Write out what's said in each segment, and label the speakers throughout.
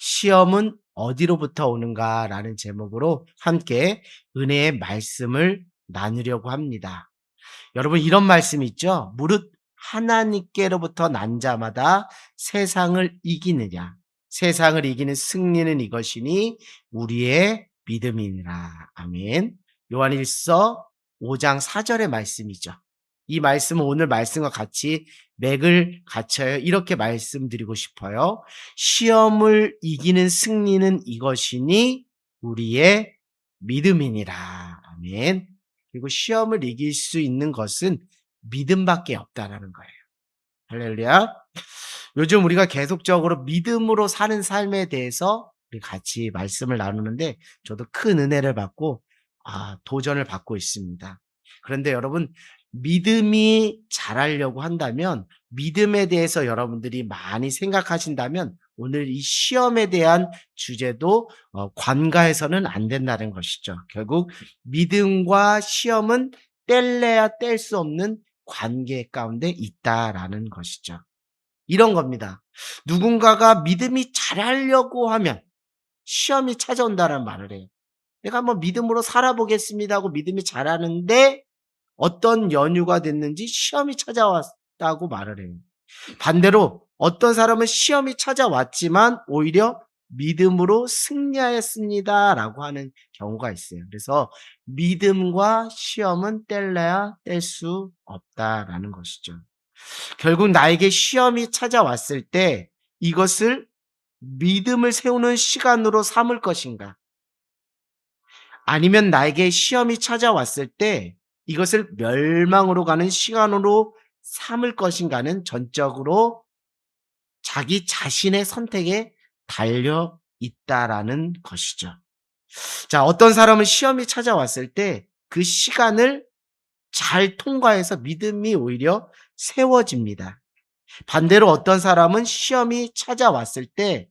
Speaker 1: 시험은 어디로부터 오는가라는 제목으로 함께 은혜의 말씀을 나누려고 합니다. 여러분 이런 말씀이 있죠? 무릇 하나님께로부터 난 자마다 세상을 이기느냐. 세상을 이기는 승리는 이것이니 우리의 믿음이니라. 아멘. 요한일서 5장 4절의 말씀이죠. 이 말씀은 오늘 말씀과 같이 맥을 갖춰요. 이렇게 말씀드리고 싶어요. 시험을 이기는 승리는 이것이니 우리의 믿음이니라. 아멘. 그리고 시험을 이길 수 있는 것은 믿음밖에 없다라는 거예요. 할렐루야. 요즘 우리가 계속적으로 믿음으로 사는 삶에 대해서 우리 같이 말씀을 나누는데 저도 큰 은혜를 받고 도전을 받고 있습니다. 그런데 여러분 믿음이 자라려고 한다면 믿음에 대해서 여러분들이 많이 생각하신다면 오늘 이 시험에 대한 주제도 관가해서는 안 된다는 것이죠. 결국 믿음과 시험은 뗄래야 뗄 수 없는 관계 가운데 있다라는 것이죠. 이런 겁니다. 누군가가 믿음이 자라려고 하면 시험이 찾아온다는 말을 해요. 내가 한번 믿음으로 살아보겠습니다 하고 믿음이 자라는데 어떤 연유가 됐는지 시험이 찾아왔다고 말을 해요. 반대로 어떤 사람은 시험이 찾아왔지만 오히려 믿음으로 승리하였습니다라고 하는 경우가 있어요. 그래서 믿음과 시험은 뗄래야 뗄 수 없다라는 것이죠. 결국 나에게 시험이 찾아왔을 때 이것을 믿음을 세우는 시간으로 삼을 것인가? 아니면 나에게 시험이 찾아왔을 때 이것을 멸망으로 가는 시간으로 삼을 것인가는 전적으로 자기 자신의 선택에 달려 있다라는 것이죠. 자, 어떤 사람은 시험이 찾아왔을 때 그 시간을 잘 통과해서 믿음이 오히려 세워집니다. 반대로 어떤 사람은 시험이 찾아왔을 때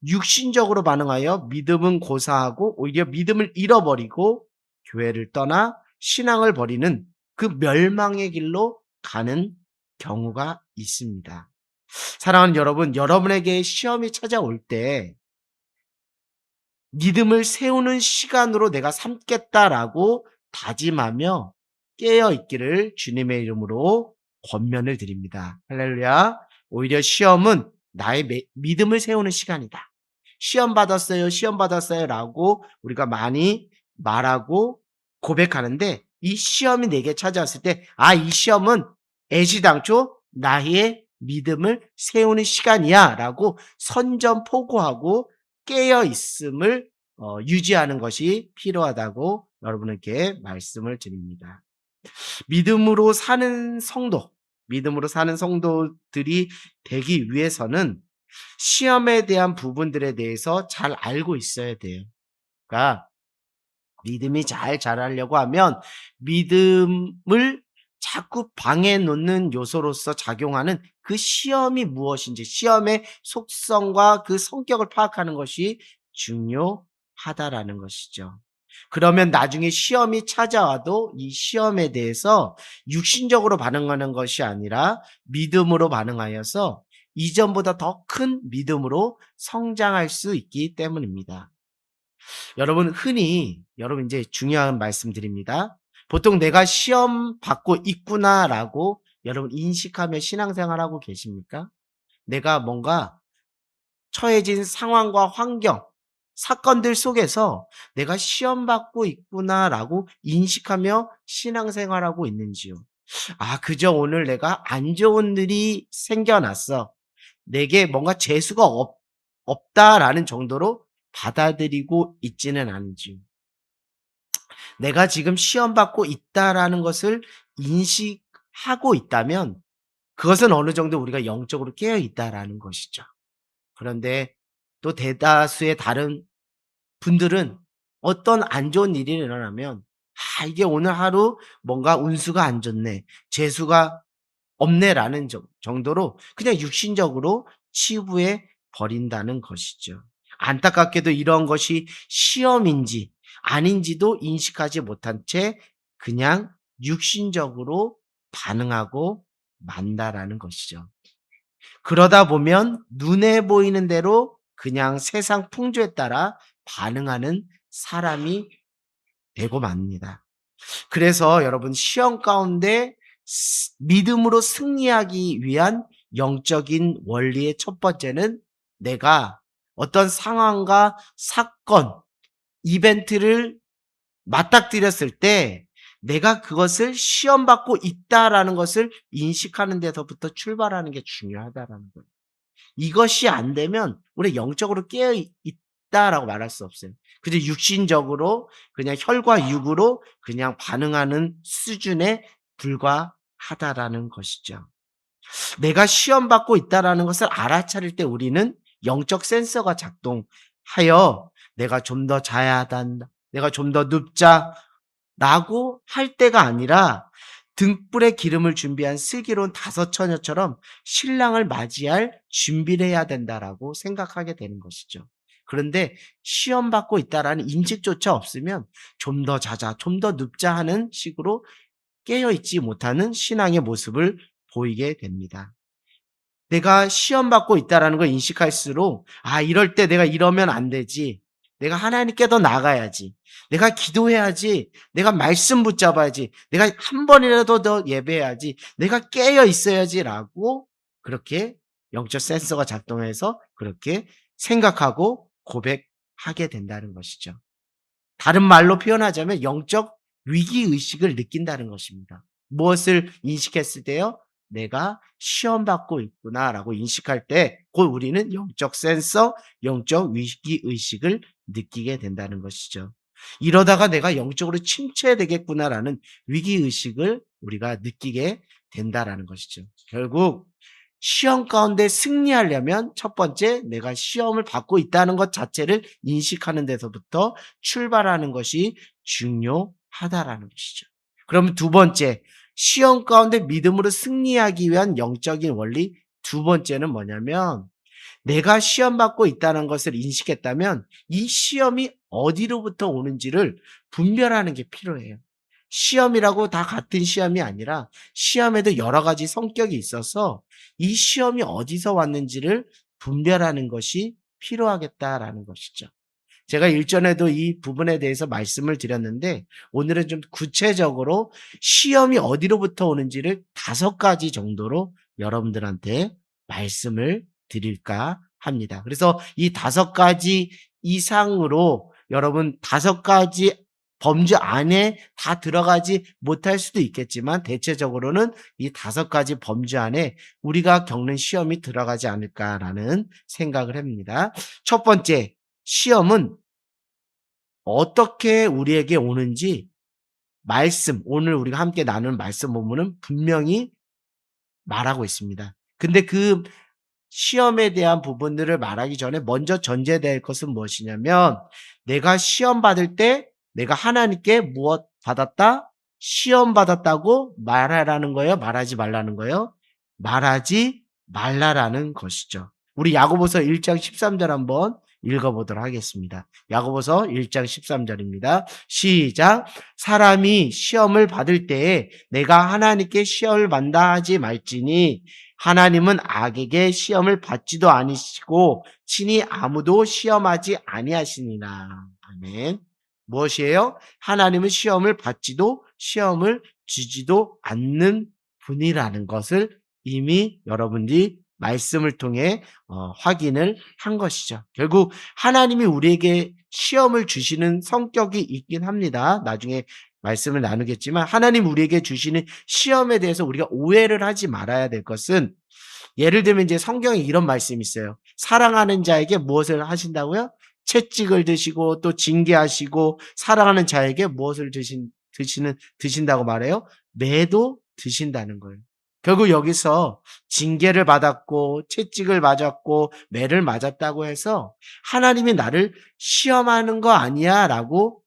Speaker 1: 육신적으로 반응하여 믿음은 고사하고 오히려 믿음을 잃어버리고 교회를 떠나 신앙을 버리는 그 멸망의 길로 가는 경우가 있습니다. 사랑하는 여러분, 여러분에게 시험이 찾아올 때 믿음을 세우는 시간으로 내가 삼겠다라고 다짐하며 깨어 있기를 주님의 이름으로 권면을 드립니다. 할렐루야. 오히려 시험은 나의 믿음을 세우는 시간이다. 시험 받았어요, 시험 받았어요 라고 우리가 많이 말하고 고백하는데 이 시험이 내게 찾아왔을 때 이 시험은 애시당초 나의 믿음을 세우는 시간이야 라고 선전포고하고 깨어 있음을 유지하는 것이 필요하다고 여러분에게 말씀을 드립니다. 믿음으로 사는 성도들이 되기 위해서는 시험에 대한 부분들에 대해서 잘 알고 있어야 돼요. 그러니까 믿음이 잘 자라려고 하면 믿음을 자꾸 방해 놓는 요소로서 작용하는 그 시험이 무엇인지 시험의 속성과 그 성격을 파악하는 것이 중요하다라는 것이죠. 그러면 나중에 시험이 찾아와도 이 시험에 대해서 육신적으로 반응하는 것이 아니라 믿음으로 반응하여서 이전보다 더 큰 믿음으로 성장할 수 있기 때문입니다. 여러분 이제 중요한 말씀드립니다. 보통 내가 시험 받고 있구나라고 여러분 인식하며 신앙생활하고 계십니까? 내가 뭔가 처해진 상황과 환경, 사건들 속에서 내가 시험 받고 있구나라고 인식하며 신앙생활하고 있는지요? 그저 오늘 내가 안 좋은 일이 생겨났어. 내게 뭔가 재수가 없다라는 정도로 받아들이고 있지는 않은지요. 내가 지금 시험 받고 있다라는 것을 인식하고 있다면 그것은 어느 정도 우리가 영적으로 깨어 있다라는 것이죠. 그런데 또 대다수의 다른 분들은 어떤 안 좋은 일이 일어나면 이게 오늘 하루 뭔가 운수가 안 좋네, 재수가 없네라는 정도로 그냥 육신적으로 치부해 버린다는 것이죠. 안타깝게도 이런 것이 시험인지 아닌지도 인식하지 못한 채 그냥 육신적으로 반응하고 만다라는 것이죠. 그러다 보면 눈에 보이는 대로 그냥 세상 풍조에 따라 반응하는 사람이 되고 맙니다. 그래서 여러분 시험 가운데 믿음으로 승리하기 위한 영적인 원리의 첫 번째는 내가 어떤 상황과 사건, 이벤트를 맞닥뜨렸을 때 내가 그것을 시험받고 있다라는 것을 인식하는 데서부터 출발하는 게 중요하다라는 거예요. 이것이 안 되면 우리 영적으로 깨어 있다라고 말할 수 없어요. 그저 육신적으로 그냥 혈과 육으로 그냥 반응하는 수준에 불과하다라는 것이죠. 내가 시험받고 있다라는 것을 알아차릴 때 우리는 영적 센서가 작동하여 내가 좀 더 자야 한다. 내가 좀 더 눕자라고 할 때가 아니라 등불에 기름을 준비한 슬기로운 다섯 처녀처럼 신랑을 맞이할 준비를 해야 된다라고 생각하게 되는 것이죠. 그런데 시험받고 있다라는 인식조차 없으면 좀 더 자자, 좀 더 눕자 하는 식으로 깨어있지 못하는 신앙의 모습을 보이게 됩니다. 내가 시험받고 있다라는 걸 인식할수록 이럴 때 내가 이러면 안 되지. 내가 하나님께 더 나가야지. 내가 기도해야지. 내가 말씀 붙잡아야지. 내가 한 번이라도 더 예배해야지. 내가 깨어 있어야지라고 그렇게 영적 센서가 작동해서 그렇게 생각하고 고백하게 된다는 것이죠. 다른 말로 표현하자면 영적 위기의식을 느낀다는 것입니다. 무엇을 인식했을 때요? 내가 시험받고 있구나라고 인식할 때 곧 우리는 영적 센서, 영적 위기의식을 느끼게 된다는 것이죠. 이러다가 내가 영적으로 침체되겠구나라는 위기의식을 우리가 느끼게 된다라는 것이죠. 결국 시험 가운데 승리하려면 첫 번째 내가 시험을 받고 있다는 것 자체를 인식하는 데서부터 출발하는 것이 중요하다라는 것이죠. 그럼 두 번째, 시험 가운데 믿음으로 승리하기 위한 영적인 원리 두 번째는 뭐냐면 내가 시험 받고 있다는 것을 인식했다면 이 시험이 어디로부터 오는지를 분별하는 게 필요해요. 시험이라고 다 같은 시험이 아니라 시험에도 여러 가지 성격이 있어서 이 시험이 어디서 왔는지를 분별하는 것이 필요하겠다라는 것이죠. 제가 일전에도 이 부분에 대해서 말씀을 드렸는데 오늘은 좀 구체적으로 시험이 어디로부터 오는지를 5가지 정도로 여러분들한테 말씀을 드릴까 합니다. 그래서 이 5가지 이상으로 여러분 5가지 범주 안에 다 들어가지 못할 수도 있겠지만 대체적으로는 이 5가지 범주 안에 우리가 겪는 시험이 들어가지 않을까라는 생각을 합니다. 첫 번째, 시험은 어떻게 우리에게 오는지 오늘 우리가 함께 나누는 말씀 본문은 분명히 말하고 있습니다. 근데 그 시험에 대한 부분들을 말하기 전에 먼저 전제될 것은 무엇이냐면 내가 시험 받을 때 내가 하나님께 무엇 받았다? 시험 받았다고 말하라는 거예요? 말하지 말라는 거예요? 말하지 말라라는 것이죠. 우리 야고보서 1장 13절 한번 읽어보도록 하겠습니다. 야고보서 1장 13절입니다. 시작. 사람이 시험을 받을 때에 내가 하나님께 시험을 받다 하지 말지니 하나님은 악에게 시험을 받지도 아니시고 친히 아무도 시험하지 아니하시니라. 아멘. 무엇이에요? 하나님은 시험을 받지도 시험을 주지도 않는 분이라는 것을 이미 여러분들이 말씀을 통해 확인을 한 것이죠. 결국 하나님이 우리에게 시험을 주시는 성격이 있긴 합니다. 나중에 말씀을 나누겠지만 하나님 우리에게 주시는 시험에 대해서 우리가 오해를 하지 말아야 될 것은 예를 들면 이제 성경에 이런 말씀이 있어요. 사랑하는 자에게 무엇을 하신다고요? 채찍을 드시고 또 징계하시고 사랑하는 자에게 무엇을 드신다고 말해요? 매도 드신다는 거예요. 결국 여기서 징계를 받았고 채찍을 맞았고 매를 맞았다고 해서 하나님이 나를 시험하는 거 아니야 라고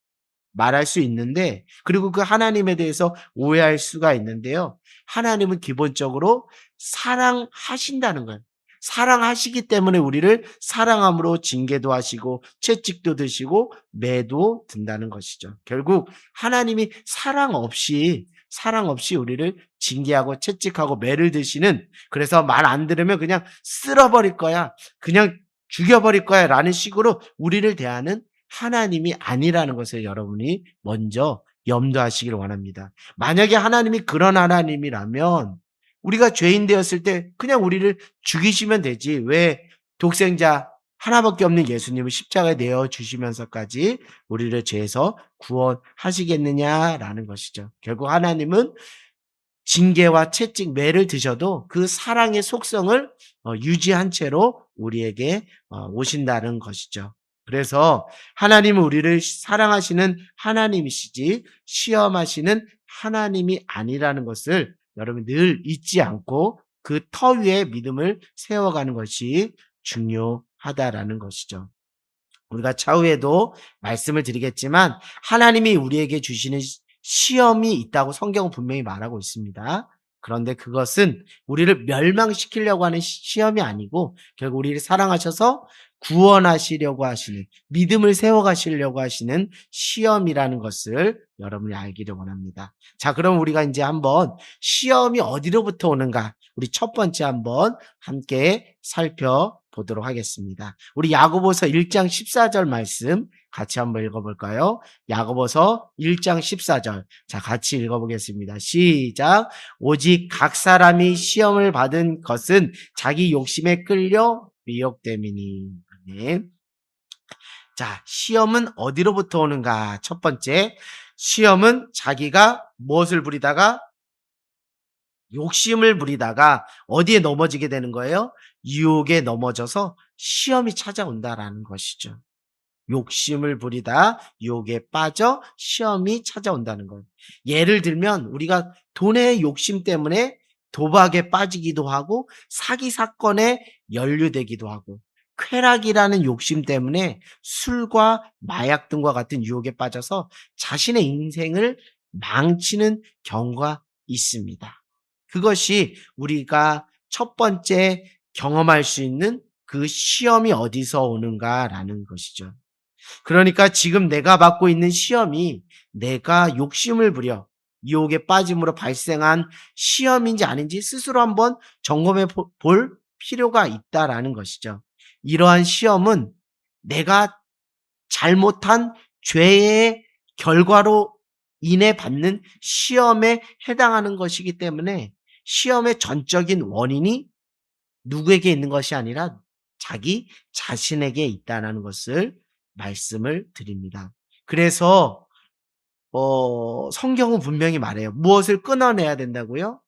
Speaker 1: 말할 수 있는데 그리고 그 하나님에 대해서 오해할 수가 있는데요. 하나님은 기본적으로 사랑하신다는 거예요. 사랑하시기 때문에 우리를 사랑함으로 징계도 하시고 채찍도 드시고 매도 든다는 것이죠. 결국 하나님이 사랑 없이 우리를 징계하고 채찍하고 매를 드시는 그래서 말 안 들으면 그냥 쓸어버릴 거야. 그냥 죽여버릴 거야 라는 식으로 우리를 대하는 하나님이 아니라는 것을 여러분이 먼저 염두하시기를 원합니다. 만약에 하나님이 그런 하나님이라면 우리가 죄인 되었을 때 그냥 우리를 죽이시면 되지, 왜 독생자 하나밖에 없는 예수님을 십자가에 내어 주시면서까지 우리를 죄에서 구원하시겠느냐라는 것이죠. 결국 하나님은 징계와 채찍, 매를 드셔도 그 사랑의 속성을 유지한 채로 우리에게 오신다는 것이죠. 그래서 하나님은 우리를 사랑하시는 하나님이시지 시험하시는 하나님이 아니라는 것을 여러분 늘 잊지 않고 그 터 위에 믿음을 세워가는 것이 중요하다라는 것이죠. 우리가 차후에도 말씀을 드리겠지만 하나님이 우리에게 주시는 시험이 있다고 성경은 분명히 말하고 있습니다. 그런데 그것은 우리를 멸망시키려고 하는 시험이 아니고 결국 우리를 사랑하셔서 구원하시려고 하시는, 믿음을 세워가시려고 하시는 시험이라는 것을 여러분이 알기를 원합니다. 자, 그럼 우리가 이제 한번 시험이 어디로부터 오는가, 우리 첫 번째 한번 함께 살펴보도록 하겠습니다. 우리 야고보서 1장 14절 말씀 같이 한번 읽어볼까요? 야고보서 1장 14절. 자, 같이 읽어보겠습니다. 시작. 오직 각 사람이 시험을 받은 것은 자기 욕심에 끌려 미혹됨이니. 아멘. 자, 시험은 어디로부터 오는가? 첫 번째, 시험은 자기가 무엇을 부리다가, 욕심을 부리다가 어디에 넘어지게 되는 거예요? 유혹에 넘어져서 시험이 찾아온다라는 것이죠. 욕심을 부리다 유혹에 빠져 시험이 찾아온다는 거예요. 예를 들면 우리가 돈의 욕심 때문에 도박에 빠지기도 하고 사기 사건에 연루되기도 하고 쾌락이라는 욕심 때문에 술과 마약 등과 같은 유혹에 빠져서 자신의 인생을 망치는 경우가 있습니다. 그것이 우리가 첫 번째 경험할 수 있는 그 시험이 어디서 오는가라는 것이죠. 그러니까 지금 내가 받고 있는 시험이 내가 욕심을 부려 유혹에 빠짐으로 발생한 시험인지 아닌지 스스로 한번 점검해 볼 필요가 있다라는 것이죠. 이러한 시험은 내가 잘못한 죄의 결과로 인해 받는 시험에 해당하는 것이기 때문에 시험의 전적인 원인이 누구에게 있는 것이 아니라 자기 자신에게 있다는 것을 말씀을 드립니다. 그래서 성경은 분명히 말해요. 무엇을 끊어내야 된다고요?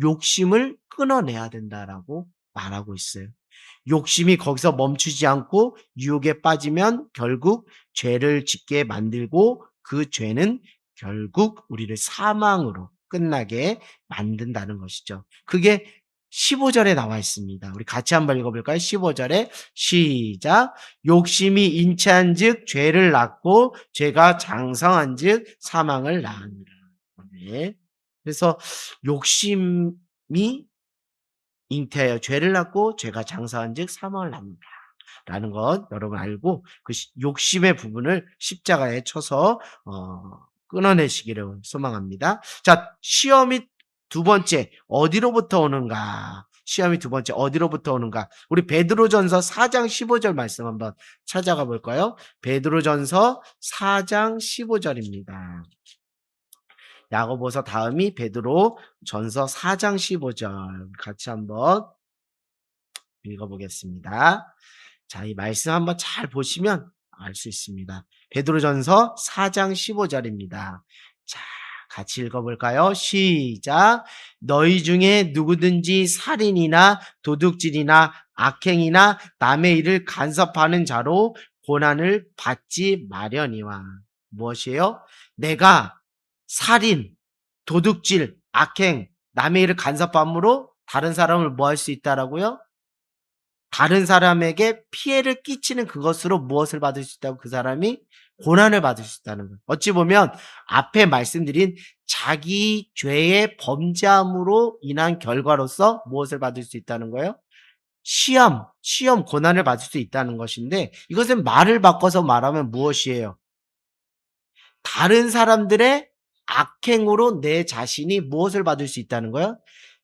Speaker 1: 욕심을 끊어내야 된다라고 말하고 있어요. 욕심이 거기서 멈추지 않고 유혹에 빠지면 결국 죄를 짓게 만들고 그 죄는 결국 우리를 사망으로 끝나게 만든다는 것이죠. 그게 15절에 나와 있습니다. 우리 같이 한번 읽어볼까요? 15절에 시작. 욕심이 인체한즉 죄를 낳고 죄가 장성한즉 사망을 낳으니라. 네. 그래서 욕심이 잉태하여 죄를 낳고 죄가 장사한즉 사망을 낳는다 라는 것 여러분 알고 그 욕심의 부분을 십자가에 쳐서 끊어내시기를 소망합니다. 자, 시험이 두 번째 어디로부터 오는가? 시험이 두 번째 어디로부터 오는가? 우리 베드로전서 4장 15절 말씀 한번 찾아가 볼까요? 베드로전서 4장 15절입니다. 야고보서 다음이 베드로전서 4장 15절 같이 한번 읽어보겠습니다. 자, 이 말씀 한번 잘 보시면 알 수 있습니다. 베드로전서 4장 15절입니다. 자, 같이 읽어볼까요? 시작. 너희 중에 누구든지 살인이나 도둑질이나 악행이나 남의 일을 간섭하는 자로 고난을 받지 마려니와. 무엇이에요? 내가 살인, 도둑질, 악행, 남의 일을 간섭함으로 다른 사람을 뭐 할 수 있다라고요? 다른 사람에게 피해를 끼치는 그것으로 무엇을 받을 수 있다고? 그 사람이 고난을 받을 수 있다는 거예요. 어찌 보면 앞에 말씀드린 자기 죄의 범죄함으로 인한 결과로서 무엇을 받을 수 있다는 거예요? 시험, 고난을 받을 수 있다는 것인데 이것은 말을 바꿔서 말하면 무엇이에요? 다른 사람들의 악행으로 내 자신이 무엇을 받을 수 있다는 거예요?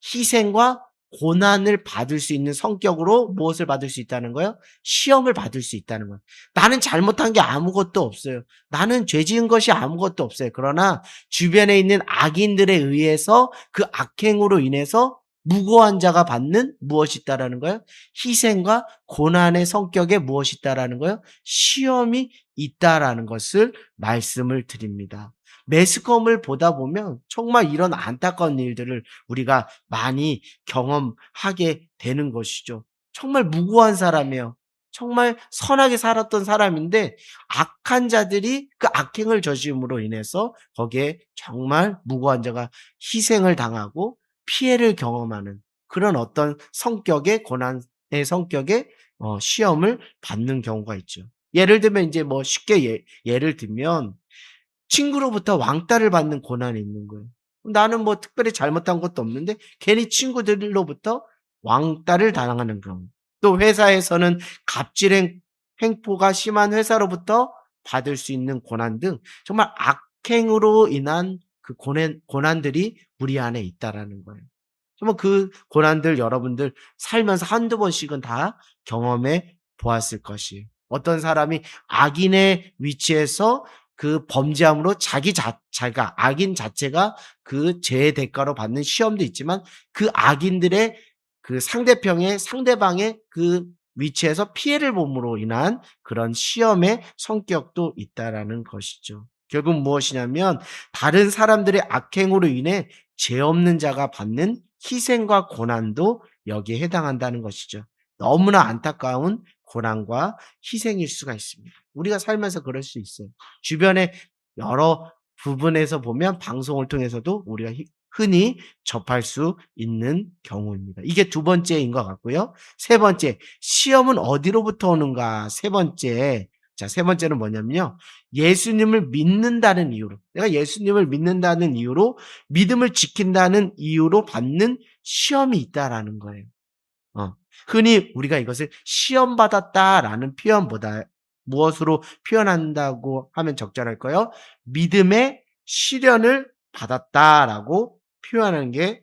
Speaker 1: 희생과 고난을 받을 수 있는 성격으로 무엇을 받을 수 있다는 거예요? 시험을 받을 수 있다는 거예요. 나는 잘못한 게 아무것도 없어요. 나는 죄 지은 것이 아무것도 없어요. 그러나 주변에 있는 악인들에 의해서 그 악행으로 인해서 무고한 자가 받는 무엇이 있다라는 거예요? 희생과 고난의 성격에 무엇이 있다라는 거예요? 시험이 있다라는 것을 말씀을 드립니다. 매스컴을 보다 보면 정말 이런 안타까운 일들을 우리가 많이 경험하게 되는 것이죠. 정말 무고한 사람이에요. 정말 선하게 살았던 사람인데 악한 자들이 그 악행을 저지름으로 인해서 거기에 정말 무고한 자가 희생을 당하고 피해를 경험하는 그런 어떤 성격의 고난의 성격의 시험을 받는 경우가 있죠. 예를 들면 이제 뭐 쉽게 예를 들면 친구로부터 왕따를 받는 고난이 있는 거예요. 나는 뭐 특별히 잘못한 것도 없는데 괜히 친구들로부터 왕따를 당하는 경우. 또 회사에서는 갑질 행포가 심한 회사로부터 받을 수 있는 고난 등 정말 악행으로 인한 그 고난들이 우리 안에 있다라는 거예요. 정말 그 고난들 여러분들 살면서 한두 번씩은 다 경험해 보았을 것이에요. 어떤 사람이 악인의 위치에서 그 범죄함으로 자기가 악인 자체가 그 죄의 대가로 받는 시험도 있지만 그 악인들의 그 상대방의 그 위치에서 피해를 봄으로 인한 그런 시험의 성격도 있다라는 것이죠. 결국 무엇이냐면 다른 사람들의 악행으로 인해 죄 없는 자가 받는 희생과 고난도 여기에 해당한다는 것이죠. 너무나 안타까운 고난과 희생일 수가 있습니다. 우리가 살면서 그럴 수 있어요. 주변에 여러 부분에서 보면 방송을 통해서도 우리가 흔히 접할 수 있는 경우입니다. 이게 두 번째인 것 같고요. 세 번째, 시험은 어디로부터 오는가? 세 번째. 자, 세 번째는 뭐냐면요. 예수님을 믿는다는 이유로, 내가 예수님을 믿는다는 이유로, 믿음을 지킨다는 이유로 받는 시험이 있다라는 거예요. 흔히 우리가 이것을 시험 받았다라는 표현보다 무엇으로 표현한다고 하면 적절할까요? 믿음의 시련을 받았다라고 표현하는 게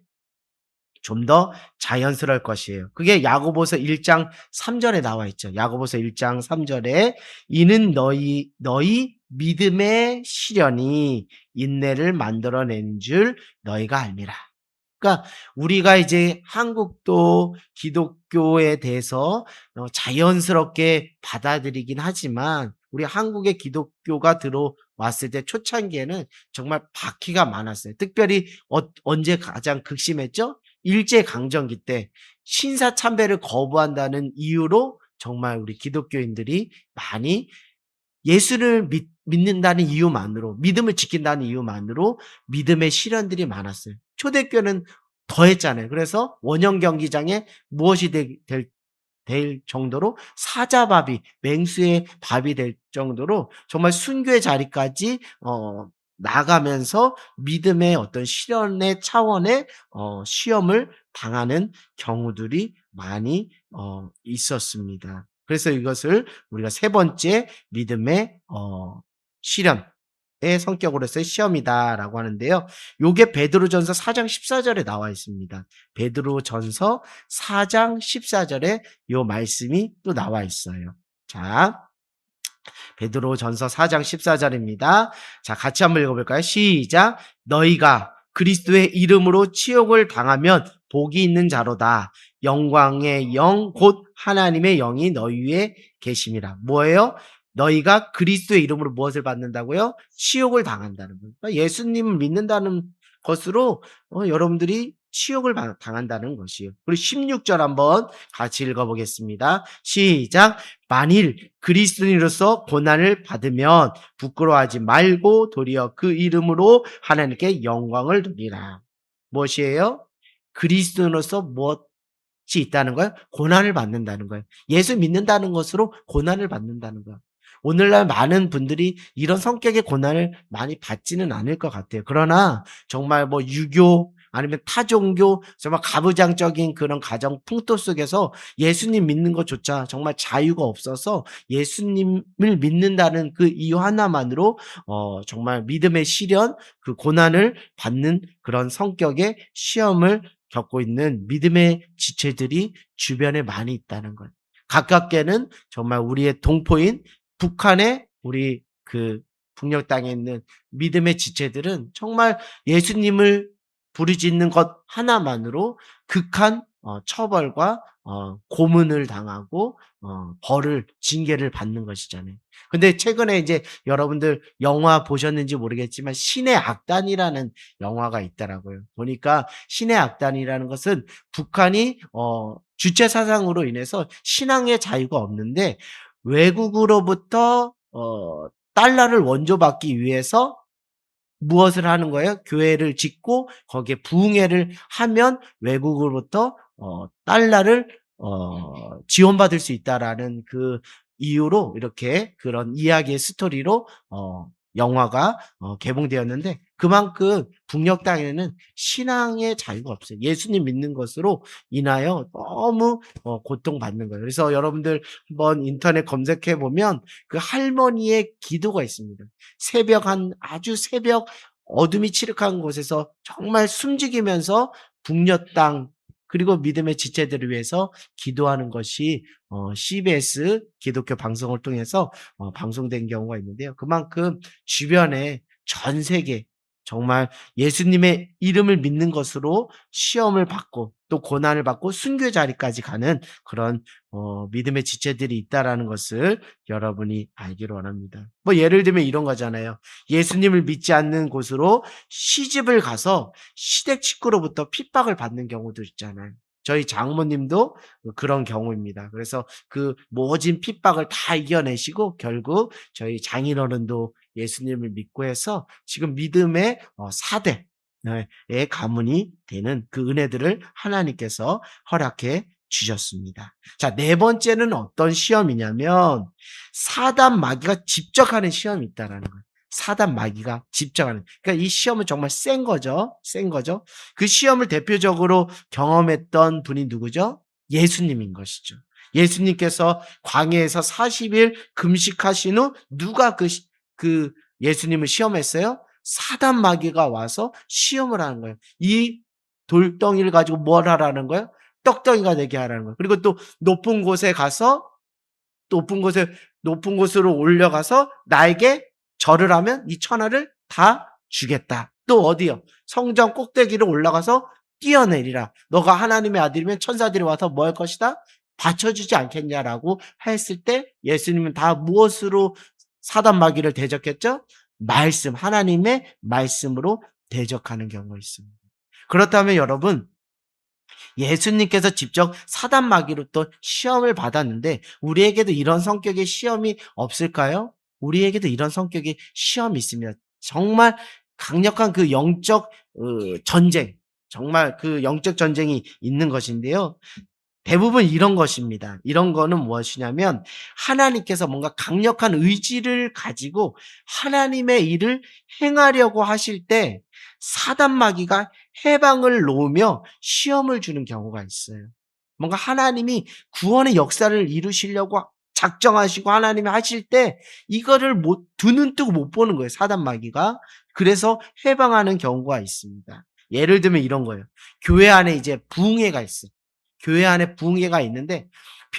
Speaker 1: 좀 더 자연스러울 것이에요. 그게 야고보서 1장 3절에 나와 있죠. 야고보서 1장 3절에 이는 너희 믿음의 시련이 인내를 만들어낸 줄 너희가 알미라. 그러니까 우리가 이제 한국도 기독교에 대해서 자연스럽게 받아들이긴 하지만 우리 한국에 기독교가 들어왔을 때 초창기에는 정말 박해가 많았어요. 특별히 언제 가장 극심했죠? 일제강점기 때 신사참배를 거부한다는 이유로 정말 우리 기독교인들이 많이 예수를 믿는다는 이유만으로, 믿음을 지킨다는 이유만으로 믿음의 시련들이 많았어요. 초대교회는 더했잖아요. 그래서 원형 경기장에 무엇이 될 정도로 사자밥이, 맹수의 밥이 될 정도로 정말 순교의 자리까지 나가면서 믿음의 어떤 실현의 차원의 시험을 당하는 경우들이 많이 있었습니다. 그래서 이것을 우리가 세 번째 믿음의 실현의 성격으로서의 시험이다라고 하는데요. 요게 베드로전서 4장 14절에 나와 있습니다. 베드로전서 4장 14절에 요 말씀이 또 나와 있어요. 자, 베드로전서 4장 14절입니다. 자, 같이 한번 읽어볼까요? 시작. 너희가 그리스도의 이름으로 치욕을 당하면 복이 있는 자로다. 영광의 영 곧 하나님의 영이 너희 위에 계심이라. 뭐예요? 너희가 그리스도의 이름으로 무엇을 받는다고요? 치욕을 당한다는 거예요. 그러니까 예수님을 믿는다는 것으로 여러분들이 치욕을 당한다는 것이에요. 그리고 16절 한번 같이 읽어보겠습니다. 시작. 만일 그리스도인으로서 고난을 받으면 부끄러워하지 말고 도리어 그 이름으로 하나님께 영광을 돌리라. 무엇이에요? 그리스도인으로서 무엇이 있다는 거예요? 고난을 받는다는 거예요. 예수 믿는다는 것으로 고난을 받는다는 거예요. 오늘날 많은 분들이 이런 성격의 고난을 많이 받지는 않을 것 같아요. 그러나 정말 뭐 유교 아니면 타종교 정말 가부장적인 그런 가정 풍토 속에서 예수님 믿는 것조차 정말 자유가 없어서 예수님을 믿는다는 그 이유 하나만으로 정말 믿음의 시련, 그 고난을 받는 그런 성격의 시험을 겪고 있는 믿음의 지체들이 주변에 많이 있다는 거예요. 가깝게는 정말 우리의 동포인 북한의 우리 그 북녘 땅에 있는 믿음의 지체들은 정말 예수님을 부르짖는 것 하나만으로 극한 처벌과 고문을 당하고 벌을 징계를 받는 것이잖아요. 근데 최근에 이제 여러분들 영화 보셨는지 모르겠지만 신의 악단이라는 영화가 있더라고요. 보니까 신의 악단이라는 것은 북한이 주체 사상으로 인해서 신앙의 자유가 없는데 외국으로부터 달러를 원조받기 위해서 무엇을 하는 거예요? 교회를 짓고 거기에 부흥회를 하면 외국으로부터 달러를 지원받을 수 있다라는 그 이유로 이렇게 그런 이야기의 스토리로 영화가 개봉되었는데 그만큼 북녘 땅에는 신앙의 자유가 없어요. 예수님 믿는 것으로 인하여 너무 고통받는 거예요. 그래서 여러분들 한번 인터넷 검색해 보면 그 할머니의 기도가 있습니다. 아주 새벽 어둠이 칠흑한 곳에서 정말 숨죽이면서 북녘 땅 그리고 믿음의 지체들을 위해서 기도하는 것이 CBS 기독교 방송을 통해서 방송된 경우가 있는데요. 그만큼 주변에 전 세계 정말 예수님의 이름을 믿는 것으로 시험을 받고 또 고난을 받고 순교 자리까지 가는 그런 믿음의 지체들이 있다라는 것을 여러분이 알기를 원합니다. 뭐 예를 들면 이런 거잖아요. 예수님을 믿지 않는 곳으로 시집을 가서 시댁 식구로부터 핍박을 받는 경우도 있잖아요. 저희 장모님도 그런 경우입니다. 그래서 그 모진 핍박을 다 이겨내시고 결국 저희 장인어른도 예수님을 믿고 해서 지금 믿음의 4대 의 가문이 되는 그 은혜들을 하나님께서 허락해 주셨습니다. 자, 네 번째는 어떤 시험이냐면 사단 마귀가 직접 하는 시험이 있다라는 거예요. 사단 마귀가 직접 하는. 그러니까 이 시험은 정말 센 거죠. 센 거죠. 그 시험을 대표적으로 경험했던 분이 누구죠? 예수님인 것이죠. 예수님께서 광야에서 40일 금식하신 후 누가 그 예수님을 시험했어요? 사단 마귀가 와서 시험을 하는 거예요. 이 돌덩이를 가지고 뭘 하라는 거예요? 떡덩이가 되게 하라는 거예요. 그리고 또 높은 곳에 가서 높은 곳으로 올려가서 나에게 절을 하면 이 천하를 다 주겠다. 또 어디요? 성전 꼭대기로 올라가서 뛰어내리라. 너가 하나님의 아들이면 천사들이 와서 뭐 할 것이다? 받쳐주지 않겠냐라고 했을 때 예수님은 다 무엇으로 사단 마귀를 대적했죠? 말씀, 하나님의 말씀으로 대적하는 경우가 있습니다. 그렇다면 여러분, 예수님께서 직접 사단 마귀로 또 시험을 받았는데 우리에게도 이런 성격의 시험이 없을까요? 우리에게도 이런 성격의 시험이 있습니다. 정말 강력한 그 영적 전쟁, 정말 그 영적 전쟁이 있는 것인데요. 대부분 이런 것입니다. 이런 거는 무엇이냐면 하나님께서 뭔가 강력한 의지를 가지고 하나님의 일을 행하려고 하실 때 사단 마귀가 해방을 놓으며 시험을 주는 경우가 있어요. 뭔가 하나님이 구원의 역사를 이루시려고 작정하시고 하나님이 하실 때 이거를 두 눈 뜨고 못 보는 거예요. 사단 마귀가. 그래서 해방하는 경우가 있습니다. 예를 들면 이런 거예요. 교회 안에 이제 부흥회가 있어요. 교회 안에 부흥회가 있는데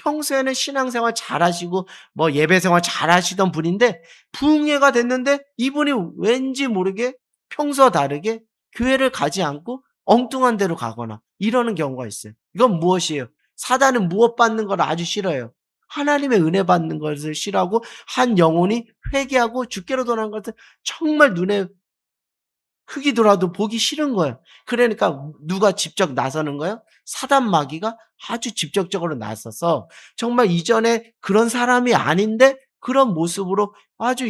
Speaker 1: 평소에는 신앙생활 잘하시고 뭐 예배생활 잘하시던 분인데 부흥회가 됐는데 이분이 왠지 모르게 평소와 다르게 교회를 가지 않고 엉뚱한 데로 가거나 이러는 경우가 있어요. 이건 무엇이에요? 사단은 무엇 받는 걸 아주 싫어해요. 하나님의 은혜 받는 것을 싫어하고 한 영혼이 회개하고 주께로 돌아가는 것을 정말 눈에 흙이 돌아도 보기 싫은 거예요. 그러니까 누가 직접 나서는 거예요? 사단 마귀가 아주 직접적으로 나서서 정말 이전에 그런 사람이 아닌데 그런 모습으로 아주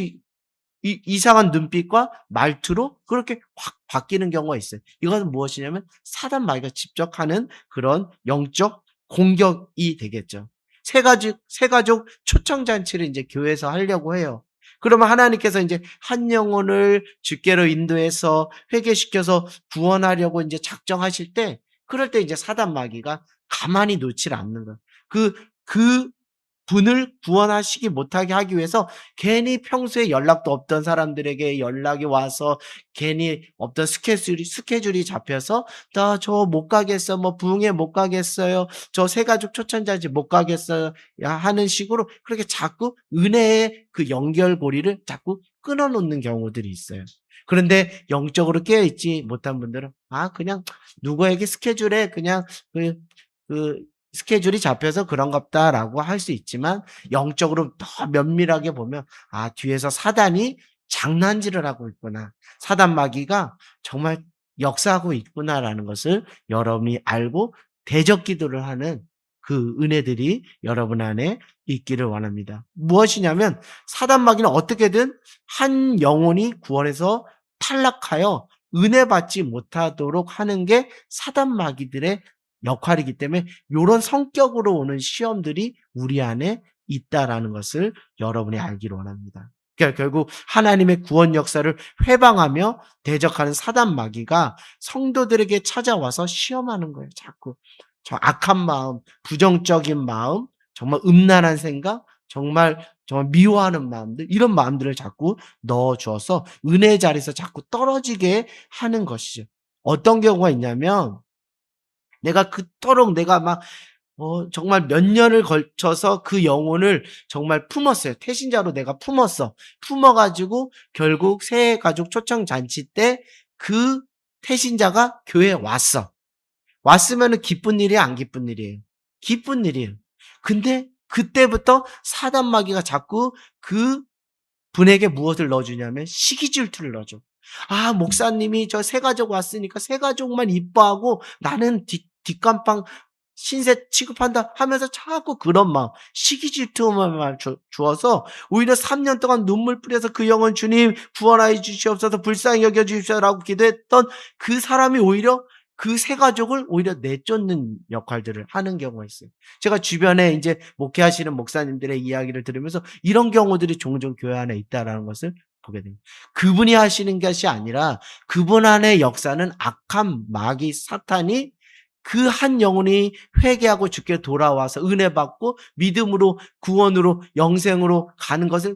Speaker 1: 이상한 눈빛과 말투로 그렇게 확 바뀌는 경우가 있어요. 이것은 무엇이냐면 사단 마귀가 직접 하는 그런 영적 공격이 되겠죠. 새 가족 초청잔치를 이제 교회에서 하려고 해요. 그러면 하나님께서 이제 한 영혼을 주께로 인도해서 회개시켜서 구원하려고 이제 작정하실 때 그럴 때 이제 사단 마귀가 가만히 놓질 않는 거예요. 그 분을 구원하시지 못하게 하기 위해서 괜히 평소에 연락도 없던 사람들에게 연락이 와서 괜히 없던 스케줄이 잡혀서 "나 저 못 가겠어. 뭐 부흥회 못 가겠어요. 저 새가족 초청잔치 못 가겠어요." 야 하는 식으로 그렇게 자꾸 은혜의 그 연결고리를 자꾸 끊어 놓는 경우들이 있어요. 그런데 영적으로 깨어 있지 못한 분들은 그냥 누구에게 스케줄에 그냥 그 그 스케줄이 잡혀서 그런갑다라고 할 수 있지만 영적으로 더 면밀하게 보면 뒤에서 사단이 장난질을 하고 있구나. 사단 마귀가 정말 역사하고 있구나라는 것을 여러분이 알고 대적 기도를 하는 그 은혜들이 여러분 안에 있기를 원합니다. 무엇이냐면 사단 마귀는 어떻게든 한 영혼이 구원에서 탈락하여 은혜 받지 못하도록 하는 게 사단 마귀들의 역할이기 때문에 요런 성격으로 오는 시험들이 우리 안에 있다라는 것을 여러분이 알기를 원합니다. 그러니까 결국 하나님의 구원 역사를 회방하며 대적하는 사단 마귀가 성도들에게 찾아와서 시험하는 거예요, 자꾸. 저 악한 마음, 부정적인 마음, 정말 음란한 생각, 정말 미워하는 마음들, 이런 마음들을 자꾸 넣어 주어서 은혜의 자리에서 자꾸 떨어지게 하는 것이죠. 어떤 경우가 있냐면 내가 그토록 내가 막 정말 몇 년을 걸쳐서 그 영혼을 정말 품었어요. 태신자로 내가 품었어. 품어 가지고 결국 새해 가족 초청 잔치 때 그 태신자가 교회에 왔어. 왔으면은 기쁜 일이야, 안 기쁜 일이에요? 기쁜 일이에요. 근데 그때부터 사단 마귀가 자꾸 그 분에게 무엇을 넣어주냐면 시기 질투를 넣어줘. 목사님이 저 새 가족 왔으니까 새 가족만 이뻐하고 나는 뒷감빵 신세 취급한다 하면서 자꾸 그런 마음, 시기 질투만 주어서 오히려 3년 동안 눈물 뿌려서 그 영혼 주님 구원하여 주시옵소서 불쌍히 여겨 주십시오라고 기도했던 그 사람이 오히려 그 새 가족을 오히려 내쫓는 역할들을 하는 경우가 있어요. 제가 주변에 이제 목회하시는 목사님들의 이야기를 들으면서 이런 경우들이 종종 교회 안에 있다라는 것을 보게 됩니다. 그분이 하시는 것이 아니라 그분 안의 역사는 악한 마귀 사탄이 그 한 영혼이 회개하고 주께 돌아와서 은혜 받고 믿음으로 구원으로 영생으로 가는 것을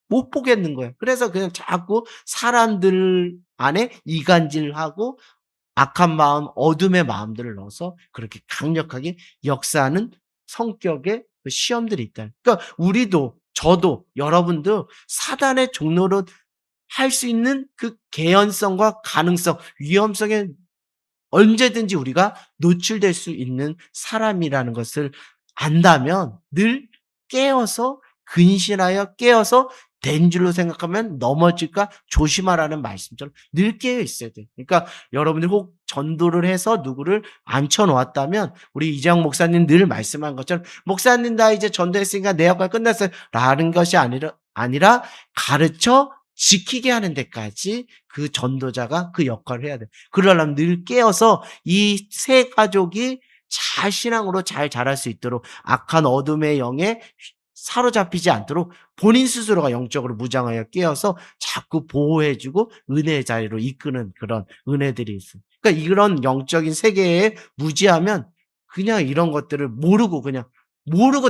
Speaker 1: 못 보겠는 거예요. 그래서 그냥 자꾸 사람들 안에 이간질하고 악한 마음, 어둠의 마음들을 넣어서 그렇게 강력하게 역사하는 성격의 그 시험들이 있다. 그러니까 우리도 저도 여러분도 사단의 종로로 할 수 있는 그 개연성과 가능성, 위험성에 언제든지 우리가 노출될 수 있는 사람이라는 것을 안다면 늘 깨어서 근신하여 깨어서 된 줄로 생각하면 넘어질까 조심하라는 말씀처럼 늘 깨어 있어야 돼요. 그러니까 여러분들 혹 전도를 해서 누구를 앉혀 놓았다면 우리 이재영 목사님 늘 말씀한 것처럼 목사님 나 이제 전도했으니까 내 역할 끝났어요. 라는 것이 아니라 가르쳐 지키게 하는 데까지 그 전도자가 그 역할을 해야 돼요. 그러려면 늘 깨어서 이 세 가족이 잘 신앙으로 잘 자랄 수 있도록 악한 어둠의 영에 사로잡히지 않도록 본인 스스로가 영적으로 무장하여 깨어서 자꾸 보호해주고 은혜의 자리로 이끄는 그런 은혜들이 있어요. 그러니까 이런 영적인 세계에 무지하면 그냥 이런 것들을 모르고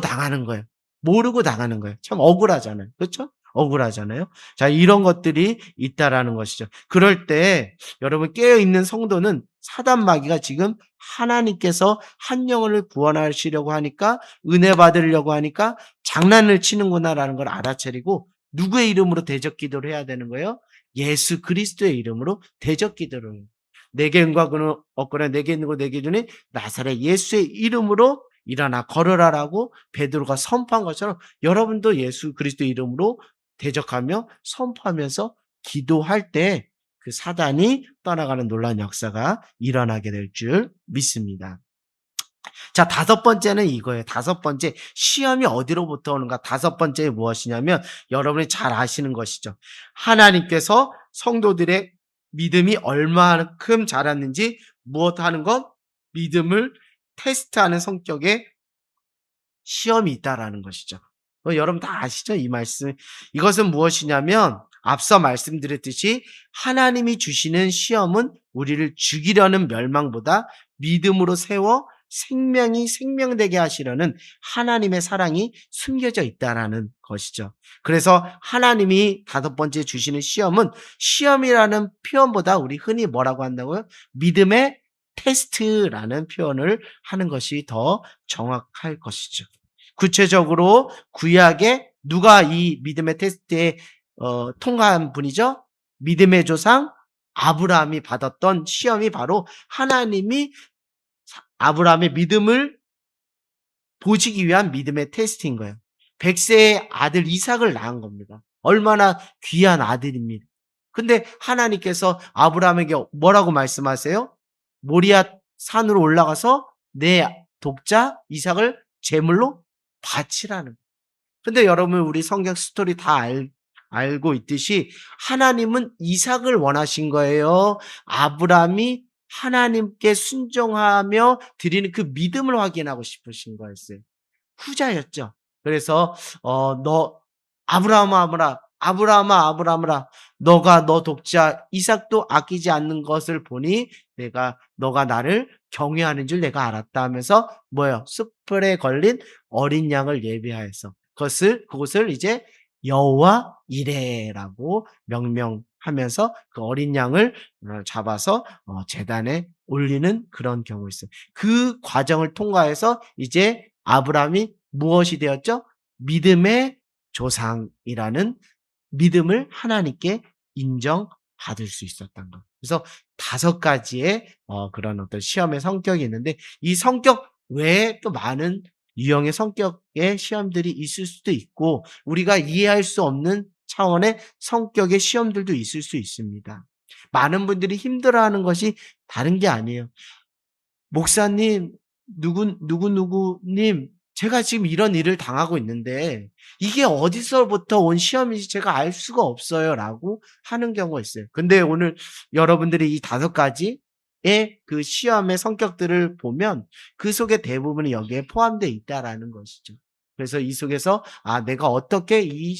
Speaker 1: 당하는 거예요. 모르고 당하는 거예요. 참 억울하잖아요. 그렇죠? 억울하잖아요. 자, 이런 것들이 있다라는 것이죠. 그럴 때 여러분 깨어있는 성도는 사단 마귀가 지금 하나님께서 한 영혼을 구원하시려고 하니까 은혜 받으려고 하니까 장난을 치는구나라는 걸 알아차리고 누구의 이름으로 대적 기도를 해야 되는 거예요? 예수 그리스도의 이름으로 대적 기도를 해요. 내게 은과는 없거나 내게 있는 거 내게 주니 나사렛 예수의 이름으로 일어나 걸으라라고 베드로가 선포한 것처럼 여러분도 예수 그리스도 이름으로 대적하며 선포하면서 기도할 때 그 사단이 떠나가는 놀라운 역사가 일어나게 될 줄 믿습니다. 자, 다섯 번째는 이거예요. 다섯 번째, 시험이 어디로부터 오는가? 다섯 번째 무엇이냐면 여러분이 잘 아시는 것이죠. 하나님께서 성도들의 믿음이 얼마만큼 자랐는지 무엇하는 것? 믿음을 테스트하는 성격의 시험이 있다라는 것이죠. 여러분 다 아시죠? 이 말씀. 이것은 무엇이냐면 앞서 말씀드렸듯이 하나님이 주시는 시험은 우리를 죽이려는 멸망보다 믿음으로 세워 생명이 생명되게 하시려는 하나님의 사랑이 숨겨져 있다라는 것이죠. 그래서 하나님이 5번째 주시는 시험은 시험이라는 표현보다 우리 흔히 뭐라고 한다고요? 믿음의 테스트라는 표현을 하는 것이 더 정확할 것이죠. 구체적으로 구약에 누가 이 믿음의 테스트에 통과한 분이죠? 믿음의 조상 아브라함이 받았던 시험이 바로 하나님이 아브라함의 믿음을 보시기 위한 믿음의 테스트인 거예요. 100세의 아들 이삭을 낳은 겁니다. 얼마나 귀한 아들입니다. 근데 하나님께서 아브라함에게 뭐라고 말씀하세요? 모리아 산으로 올라가서 내 독자 이삭을 제물로 바치라는. 근데 여러분 우리 성경 스토리 다 알고 있듯이 하나님은 이삭을 원하신 거예요. 아브라함이 하나님께 순종하며 드리는 그 믿음을 확인하고 싶으신 거였어요. 후자였죠. 그래서 너 아브라함아 너가 너 독자 이삭도 아끼지 않는 것을 보니 너가 나를 경외하는 줄 내가 알았다 하면서 뭐예요? 숯불에 걸린 어린 양을 예비하여서 그것을 이제 여호와 이레라고 명명하면서 그 어린 양을 잡아서 제단에 올리는 그런 경우였어요. 그 과정을 통과해서 이제 아브라함이 무엇이 되었죠? 믿음의 조상이라는 믿음을 하나님께 인정받을 수 있었던 것. 그래서 5가지의 그런 어떤 시험의 성격이 있는데 이 성격 외에 또 많은 유형의 성격의 시험들이 있을 수도 있고 우리가 이해할 수 없는 차원의 성격의 시험들도 있을 수 있습니다. 많은 분들이 힘들어하는 것이 다른 게 아니에요. 목사님, 누구님, 제가 지금 이런 일을 당하고 있는데 이게 어디서부터 온 시험인지 제가 알 수가 없어요. 라고 하는 경우가 있어요. 근데 오늘 여러분들이 이 5가지의 그 시험의 성격들을 보면 그 속에 대부분이 여기에 포함되어 있다라는 것이죠. 그래서 이 속에서 내가 어떻게 이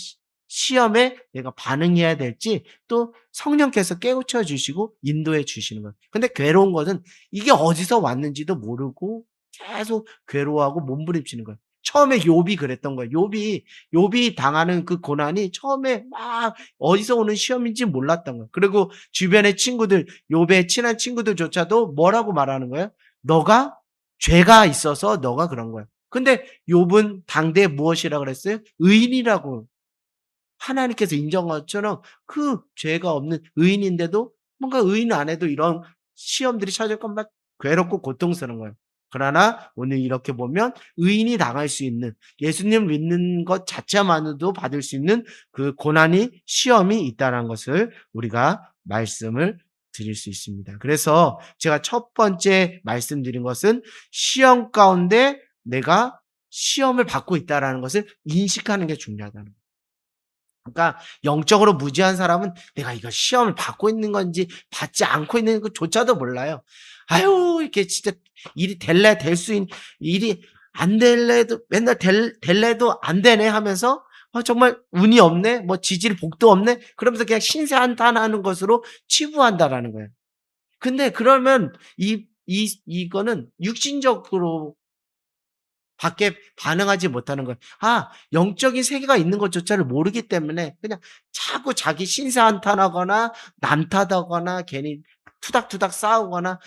Speaker 1: 시험에 내가 반응해야 될지 또 성령께서 깨우쳐 주시고 인도해 주시는 거예요. 근데 괴로운 것은 이게 어디서 왔는지도 모르고 계속 괴로워하고 몸부림치는 거예요. 처음에 욥이 그랬던 거예요. 욥이 당하는 그 고난이 처음에 막 어디서 오는 시험인지 몰랐던 거예요. 그리고 주변의 친구들, 욥의 친한 친구들조차도 뭐라고 말하는 거예요? 너가 죄가 있어서 너가 그런 거야. 근데 욥은 당대에 무엇이라고 그랬어요? 의인이라고 하나님께서 인정한 것처럼 그 죄가 없는 의인인데도 뭔가 의인 안에도 이런 시험들이 찾을 것만 괴롭고 고통스러운 거예요. 그러나 오늘 이렇게 보면 의인이 당할 수 있는 예수님 믿는 것 자체만으로도 받을 수 있는 그 고난이 시험이 있다는 것을 우리가 말씀을 드릴 수 있습니다. 그래서 제가 첫 번째 말씀드린 것은 시험 가운데 내가 시험을 받고 있다는 것을 인식하는 게 중요하다는 거예요. 그러니까 영적으로 무지한 사람은 내가 이거 시험을 받고 있는 건지 받지 않고 있는 것조차도 몰라요. 아유 이렇게 진짜 일이 될 수 있는 일이 안 될래도 맨날 될래도 안 되네 하면서 정말 운이 없네, 뭐 지질 복도 없네, 그러면서 그냥 신세한탄하는 것으로 치부한다라는 거예요. 근데 그러면 이거는 육신적으로 밖에 반응하지 못하는 거예요. 영적인 세계가 있는 것조차를 모르기 때문에 그냥 자꾸 자기 신세한탄하거나 남탓하거나 괜히 투닥투닥 싸우거나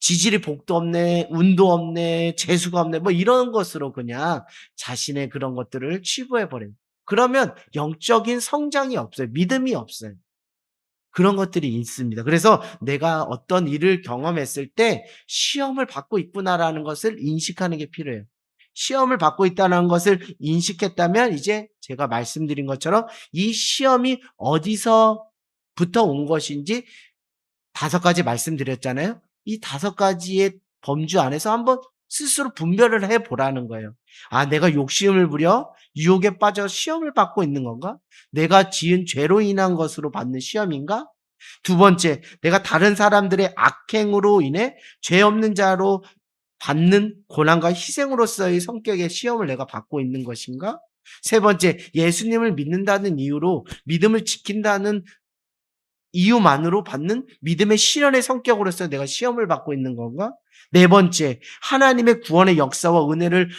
Speaker 1: 지질이 복도 없네, 운도 없네, 재수가 없네, 뭐 이런 것으로 그냥 자신의 그런 것들을 치부해 버려요. 그러면 영적인 성장이 없어요. 믿음이 없어요. 그런 것들이 있습니다. 그래서 내가 어떤 일을 경험했을 때 시험을 받고 있구나라는 것을 인식하는 게 필요해요. 시험을 받고 있다는 것을 인식했다면 이제 제가 말씀드린 것처럼 이 시험이 어디서부터 온 것인지 5가지 말씀드렸잖아요. 이 5가지의 범주 안에서 한번 스스로 분별을 해보라는 거예요. 내가 욕심을 부려 유혹에 빠져 시험을 받고 있는 건가? 내가 지은 죄로 인한 것으로 받는 시험인가? 2번째, 내가 다른 사람들의 악행으로 인해 죄 없는 자로 받는 고난과 희생으로서의 성격의 시험을 내가 받고 있는 것인가? 3번째, 예수님을 믿는다는 이유로 믿음을 지킨다는 이유만으로 받는 믿음의 실현의 성격으로서 내가 시험을 받고 있는 건가? 네 번째, 하나님의 구원의 역사와 은혜를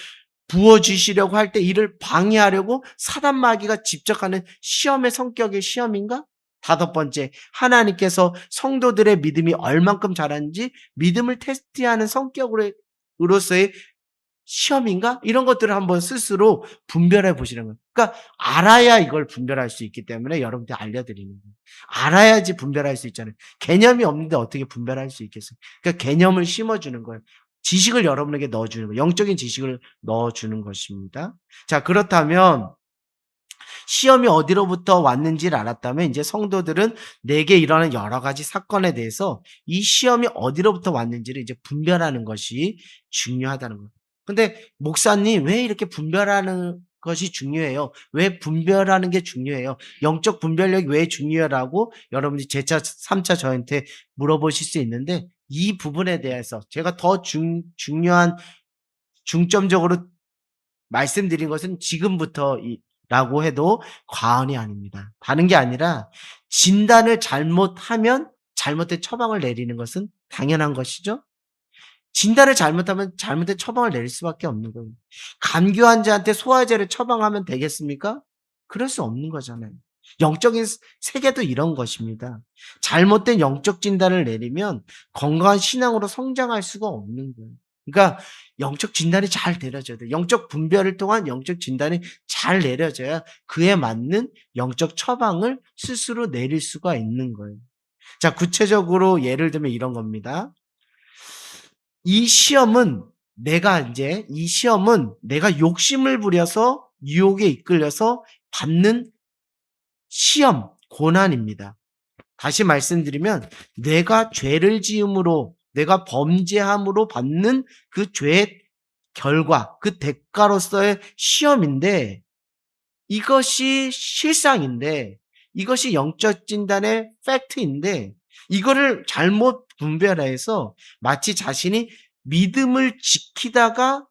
Speaker 1: 부어주시려고 할 때 이를 방해하려고 사단 마귀가 집적하는 시험의 성격의 시험인가? 다섯 번째, 하나님께서 성도들의 믿음이 얼만큼 자랐는지 믿음을 테스트하는 성격으로서의 시험인가? 이런 것들을 한번 스스로 분별해 보시는 거예요. 그러니까 알아야 이걸 분별할 수 있기 때문에 여러분들 알려드리는 거예요. 알아야지 분별할 수 있잖아요. 개념이 없는데 어떻게 분별할 수 있겠어요? 그러니까 개념을 심어주는 거예요. 지식을 여러분에게 넣어주는 거예요. 영적인 지식을 넣어주는 것입니다. 자, 그렇다면 시험이 어디로부터 왔는지를 알았다면 이제 성도들은 내게 일어나는 여러 가지 사건에 대해서 이 시험이 어디로부터 왔는지를 이제 분별하는 것이 중요하다는 거예요. 근데 목사님 왜 이렇게 분별하는 것이 중요해요? 왜 분별하는 게 중요해요? 영적 분별력이 왜 중요하라고 여러분이 제차 3차 저한테 물어보실 수 있는데 이 부분에 대해서 제가 더 중요한 중점적으로 말씀드린 것은 지금부터 라고 해도 과언이 아닙니다. 다른 게 아니라 진단을 잘못하면 잘못된 처방을 내리는 것은 당연한 것이죠. 진단을 잘못하면 잘못된 처방을 내릴 수밖에 없는 거예요. 감기 환자한테 소화제를 처방하면 되겠습니까? 그럴 수 없는 거잖아요. 영적인 세계도 이런 것입니다. 잘못된 영적 진단을 내리면 건강한 신앙으로 성장할 수가 없는 거예요. 그러니까 영적 진단이 잘 내려져야 돼요. 영적 분별을 통한 영적 진단이 잘 내려져야 그에 맞는 영적 처방을 스스로 내릴 수가 있는 거예요. 자, 구체적으로 예를 들면 이런 겁니다. 이 시험은 내가 욕심을 부려서 유혹에 이끌려서 받는 시험, 고난입니다. 다시 말씀드리면 내가 죄를 지음으로 내가 범죄함으로 받는 그 죄의 결과, 그 대가로서의 시험인데 이것이 실상인데 이것이 영적 진단의 팩트인데 이거를 잘못 분별해서 마치 자신이 믿음을 지키다가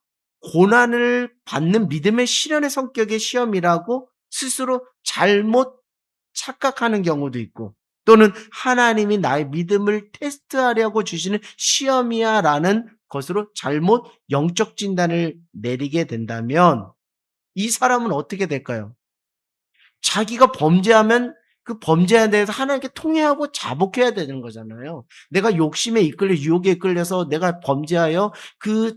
Speaker 1: 고난을 받는 믿음의 실현의 성격의 시험이라고 스스로 잘못 착각하는 경우도 있고 또는 하나님이 나의 믿음을 테스트하려고 주시는 시험이야라는 것으로 잘못 영적 진단을 내리게 된다면 이 사람은 어떻게 될까요? 자기가 범죄하면 그 범죄에 대해서 하나님께 통회하고 자복해야 되는 거잖아요. 내가 욕심에 이끌려 유혹에 이끌려서 내가 범죄하여 그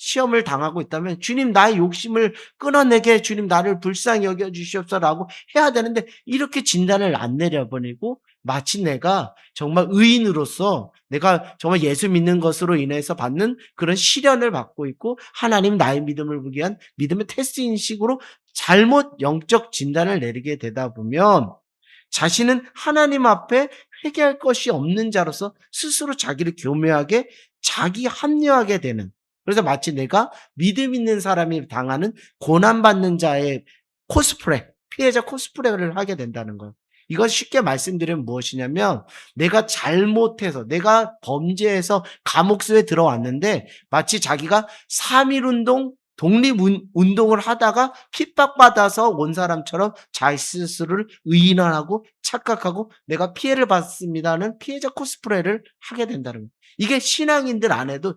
Speaker 1: 시험을 당하고 있다면 주님 나의 욕심을 끊어내게 주님 나를 불쌍히 여겨 주시옵소서라고 해야 되는데 이렇게 진단을 안 내려버리고 마치 내가 정말 의인으로서 내가 정말 예수 믿는 것으로 인해서 받는 그런 시련을 받고 있고 하나님 나의 믿음을 보기 위한 믿음의 테스트인 식으로 잘못 영적 진단을 내리게 되다 보면 자신은 하나님 앞에 회개할 것이 없는 자로서 스스로 자기를 교묘하게 자기 합리화하게 되는 그래서 마치 내가 믿음 있는 사람이 당하는 고난받는 자의 코스프레, 피해자 코스프레를 하게 된다는 거예요. 이걸 쉽게 말씀드리면 무엇이냐면 내가 잘못해서 내가 범죄해서 감옥수에 들어왔는데 마치 자기가 3.1운동 독립운동을 하다가 핍박받아서 온 사람처럼 자기 스스로를 의인화하고 착각하고 내가 피해를 받습니다는 피해자 코스프레를 하게 된다는 거예요. 이게 신앙인들 안에도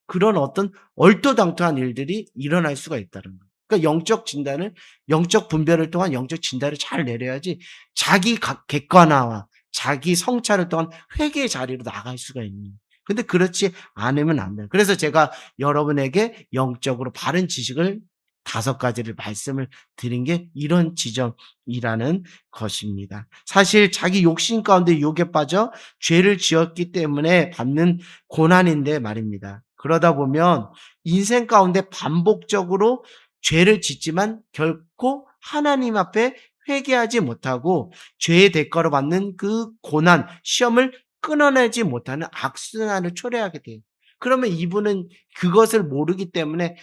Speaker 1: 그런 어떤 얼토당토한 일들이 일어날 수가 있다는 거예요. 그러니까 영적 진단을, 영적 분별을 통한 영적 진단을 잘 내려야지 자기 객관화와 자기 성찰을 통한 회개의 자리로 나갈 수가 있는 거예요. 근데 그렇지 않으면 안 돼요. 그래서 제가 여러분에게 영적으로 바른 지식을 5가지를 말씀을 드린 게 이런 지점이라는 것입니다. 사실 자기 욕심 가운데 유혹에 빠져 죄를 지었기 때문에 받는 고난인데 말입니다. 그러다 보면 인생 가운데 반복적으로 죄를 짓지만 결코 하나님 앞에 회개하지 못하고 죄의 대가로 받는 그 고난, 시험을 끊어내지 못하는 악순환을 초래하게 돼요. 그러면 이분은 그것을 모르기 때문에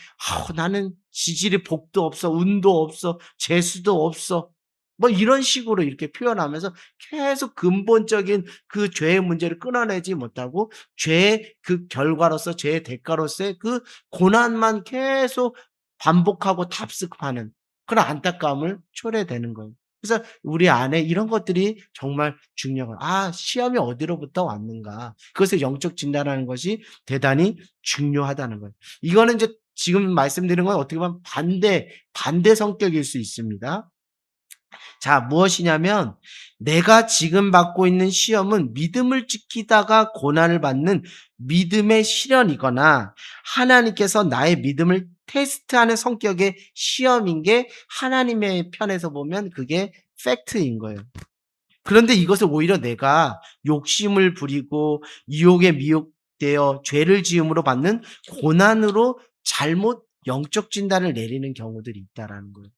Speaker 1: 나는 지질이 복도 없어, 운도 없어, 재수도 없어. 뭐 이런 식으로 이렇게 표현하면서 계속 근본적인 그 죄의 문제를 끊어내지 못하고 죄의 그 결과로서 죄의 대가로서의 그 고난만 계속 반복하고 답습하는 그런 안타까움을 초래되는 거예요. 그래서 우리 안에 이런 것들이 정말 중요한 시험이 어디로부터 왔는가. 그것을 영적 진단하는 것이 대단히 중요하다는 거예요. 이거는 이제 지금 말씀드린 건 어떻게 보면 반대 성격일 수 있습니다. 자, 무엇이냐면 내가 지금 받고 있는 시험은 믿음을 지키다가 고난을 받는 믿음의 시련이거나 하나님께서 나의 믿음을 테스트하는 성격의 시험인 게 하나님의 편에서 보면 그게 팩트인 거예요. 그런데 이것을 오히려 내가 욕심을 부리고 유혹에 미혹되어 죄를 지음으로 받는 고난으로 잘못 영적 진단을 내리는 경우들이 있다라는 거예요.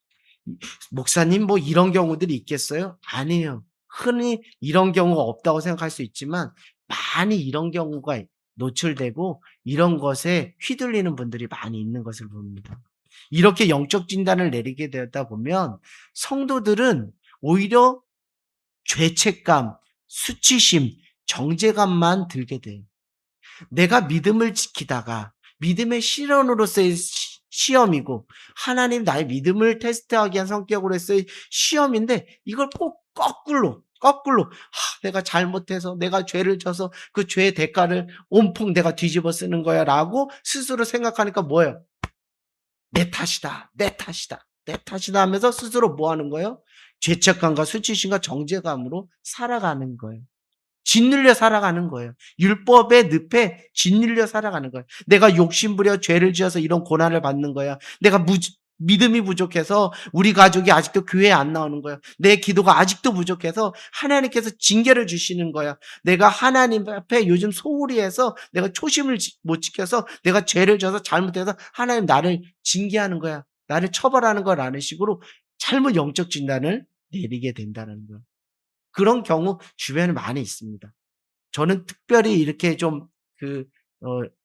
Speaker 1: 목사님 뭐 이런 경우들이 있겠어요? 아니에요. 흔히 이런 경우가 없다고 생각할 수 있지만 많이 이런 경우가 노출되고 이런 것에 휘둘리는 분들이 많이 있는 것을 봅니다. 이렇게 영적 진단을 내리게 되다 보면 성도들은 오히려 죄책감, 수치심, 정죄감만 들게 돼요. 내가 믿음을 지키다가 믿음의 실현으로서의 시험이고 하나님 나의 믿음을 테스트하기 위한 성격으로서의 시험인데 이걸 꼭 거꾸로 내가 잘못해서 내가 죄를 져서 그 죄의 대가를 온통 내가 뒤집어 쓰는 거야 라고 스스로 생각하니까 뭐예요? 내 탓이다 내 탓이다 하면서 스스로 뭐 하는 거예요? 죄책감과 수치심과 정죄감으로 살아가는 거예요. 짓눌려 살아가는 거예요. 율법의 늪에 짓눌려 살아가는 거예요. 내가 욕심부려 죄를 지어서 이런 고난을 받는 거야. 내가 믿음이 부족해서 우리 가족이 아직도 교회에 안 나오는 거야. 내 기도가 아직도 부족해서 하나님께서 징계를 주시는 거야. 내가 하나님 앞에 요즘 소홀히 해서 내가 초심을 못 지켜서 내가 죄를 져서 잘못해서 하나님 나를 징계하는 거야. 나를 처벌하는 거라는 식으로 잘못 영적 진단을 내리게 된다는 거예요. 그런 경우 주변에 많이 있습니다. 저는 특별히 이렇게 좀 그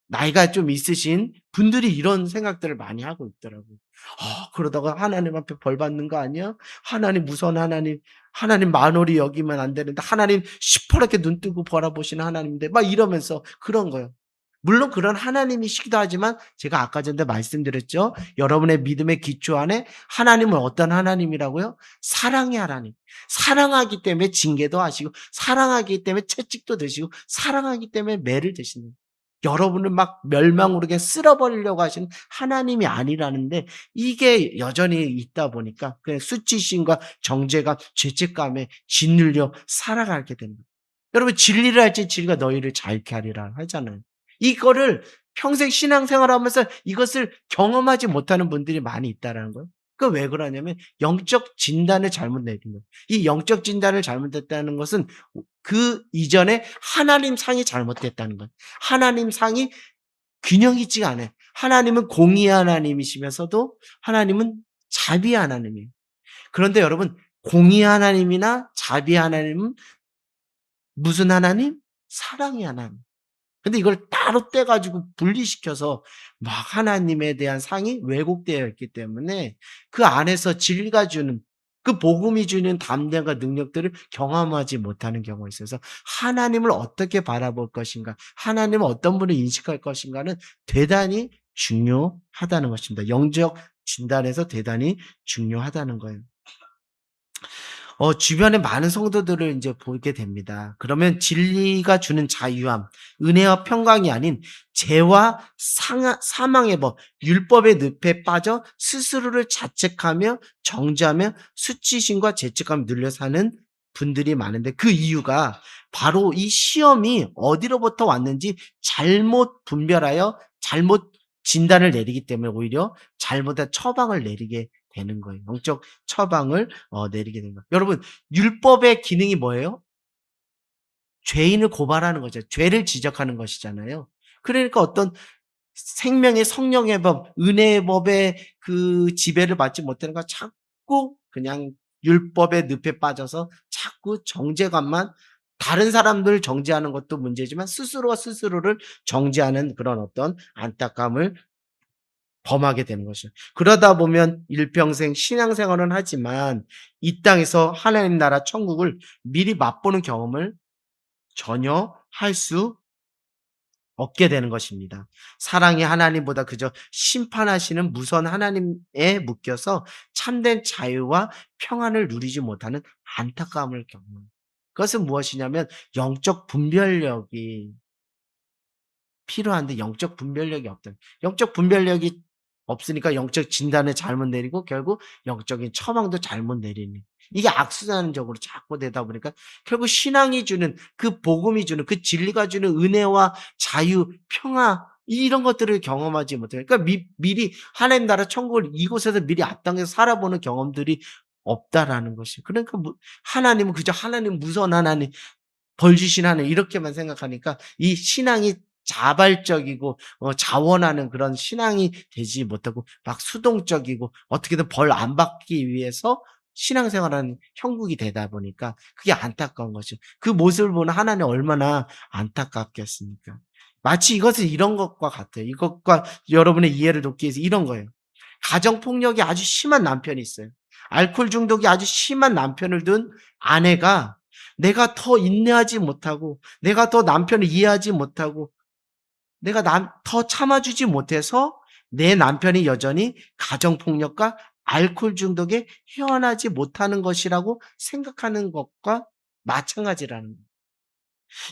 Speaker 1: 나이가 좀 있으신 분들이 이런 생각들을 많이 하고 있더라고요. 그러다가 '하나님 앞에 벌 받는 거 아니야? 하나님 무서운 하나님 만홀히 여기면 안 되는데 하나님 시퍼렇게 눈 뜨고 바라보시는 하나님인데' 막 이러면서 그런 거예요. 물론 그런 하나님이시기도 하지만 제가 아까 전에 말씀드렸죠. 여러분의 믿음의 기초 안에 하나님은 어떤 하나님이라고요? 사랑의 하나님. 사랑하기 때문에 징계도 하시고 사랑하기 때문에 채찍도 드시고 사랑하기 때문에 매를 드시는 여러분을 막 멸망으로 그냥 쓸어버리려고 하시는 하나님이 아니라는데 이게 여전히 있다 보니까 그냥 수치심과 정죄감, 죄책감에 짓눌려 살아가게 됩니다. 여러분 진리를 할지 진리가 너희를 자유케 하리라 하잖아요. 이거를 평생 신앙생활하면서 이것을 경험하지 못하는 분들이 많이 있다라는 거예요. 그 왜 그러냐면 영적 진단을 잘못 내린 거예요. 이 영적 진단을 잘못했다는 것은 그 이전에 하나님 상이 잘못됐다는 거예요. 하나님 상이 균형 있지가 않아요. 하나님은 공의의 하나님이시면서도 하나님은 자비의 하나님이에요. 그런데 여러분 공의의 하나님이나 자비의 하나님은 무슨 하나님? 사랑의 하나님. 근데 이걸 따로 떼 가지고 분리시켜서 막 하나님에 대한 상이 왜곡되어 있기 때문에 그 안에서 진리가 주는 그 복음이 주는 담대함과 능력들을 경험하지 못하는 경우가 있어서 하나님을 어떻게 바라볼 것인가, 하나님을 어떤 분을 인식할 것인가는 대단히 중요하다는 것입니다. 영적 진단에서 대단히 중요하다는 거예요. 주변에 많은 성도들을 이제 보게 됩니다. 그러면 진리가 주는 자유함, 은혜와 평강이 아닌 죄와 사망의 법, 율법의 늪에 빠져 스스로를 자책하며 정죄하며 수치심과 죄책감에 눌려 사는 분들이 많은데 그 이유가 바로 이 시험이 어디로부터 왔는지 잘못 분별하여 잘못 진단을 내리기 때문에 오히려 잘못한 처방을 내리게 되는 거예요. 영적 처방을 내리게 된 거예요. 여러분 율법의 기능이 뭐예요? 죄인을 고발하는 거죠. 죄를 지적하는 것이잖아요. 그러니까 어떤 생명의 성령의 법, 은혜의 법의 그 지배를 받지 못하니까 자꾸 그냥 율법의 늪에 빠져서 자꾸 정죄감만 다른 사람들 정죄하는 것도 문제지만 스스로가 스스로를 정죄하는 그런 어떤 안타까움을 범하게 되는 것이죠. 그러다 보면 일평생 신앙생활은 하지만 이 땅에서 하나님 나라 천국을 미리 맛보는 경험을 전혀 할 수 얻게 되는 것입니다. 사랑이 하나님보다 그저 심판하시는 무서운 하나님에 묶여서 참된 자유와 평안을 누리지 못하는 안타까움을 겪는. 그것은 무엇이냐면 영적 분별력이 필요한데 영적 분별력이 없다. 영적 분별력이 없으니까 영적 진단을 잘못 내리고 결국 영적인 처방도 잘못 내리는. 이게 악순환적으로 자꾸 되다 보니까 결국 신앙이 주는 그 복음이 주는 그 진리가 주는 은혜와 자유, 평화 이런 것들을 경험하지 못해요. 그러니까 미리 하나님 나라 천국을 이곳에서 미리 앞당겨서 살아보는 경험들이 없다라는 것이. 그러니까 하나님은 그저 하나님 무서운 하나님 벌 주신 하나님 이렇게만 생각하니까 이 신앙이 자발적이고 자원하는 그런 신앙이 되지 못하고 막 수동적이고 어떻게든 벌 안 받기 위해서 신앙생활하는 형국이 되다 보니까 그게 안타까운 거죠. 그 모습을 보는 하나님 얼마나 안타깝겠습니까? 마치 이것은 이런 것과 같아요. 이것과 여러분의 이해를 돕기 위해서 이런 거예요. 가정 폭력이 아주 심한 남편이 있어요. 알코올 중독이 아주 심한 남편을 둔 아내가 내가 더 인내하지 못하고 내가 더 남편을 이해하지 못하고 내가 더 참아주지 못해서 내 남편이 여전히 가정폭력과 알코올 중독에 헤어나지 못하는 것이라고 생각하는 것과 마찬가지라는 거예요.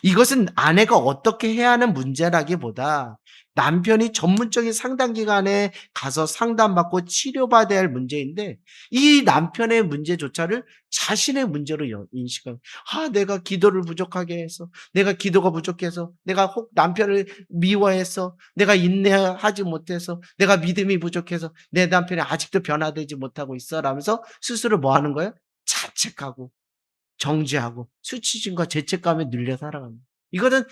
Speaker 1: 이것은 아내가 어떻게 해야 하는 문제라기보다 남편이 전문적인 상담 기관에 가서 상담받고 치료받아야 할 문제인데 이 남편의 문제조차를 자신의 문제로 인식하고 내가 기도를 부족하게 해서 내가 기도가 부족해서 내가 혹 남편을 미워해서 내가 인내하지 못해서 내가 믿음이 부족해서 내 남편이 아직도 변화되지 못하고 있어 라면서 스스로 뭐 하는 거예요? 자책하고 정죄하고 수치심과 죄책감에 눌려 살아갑니다. 이거는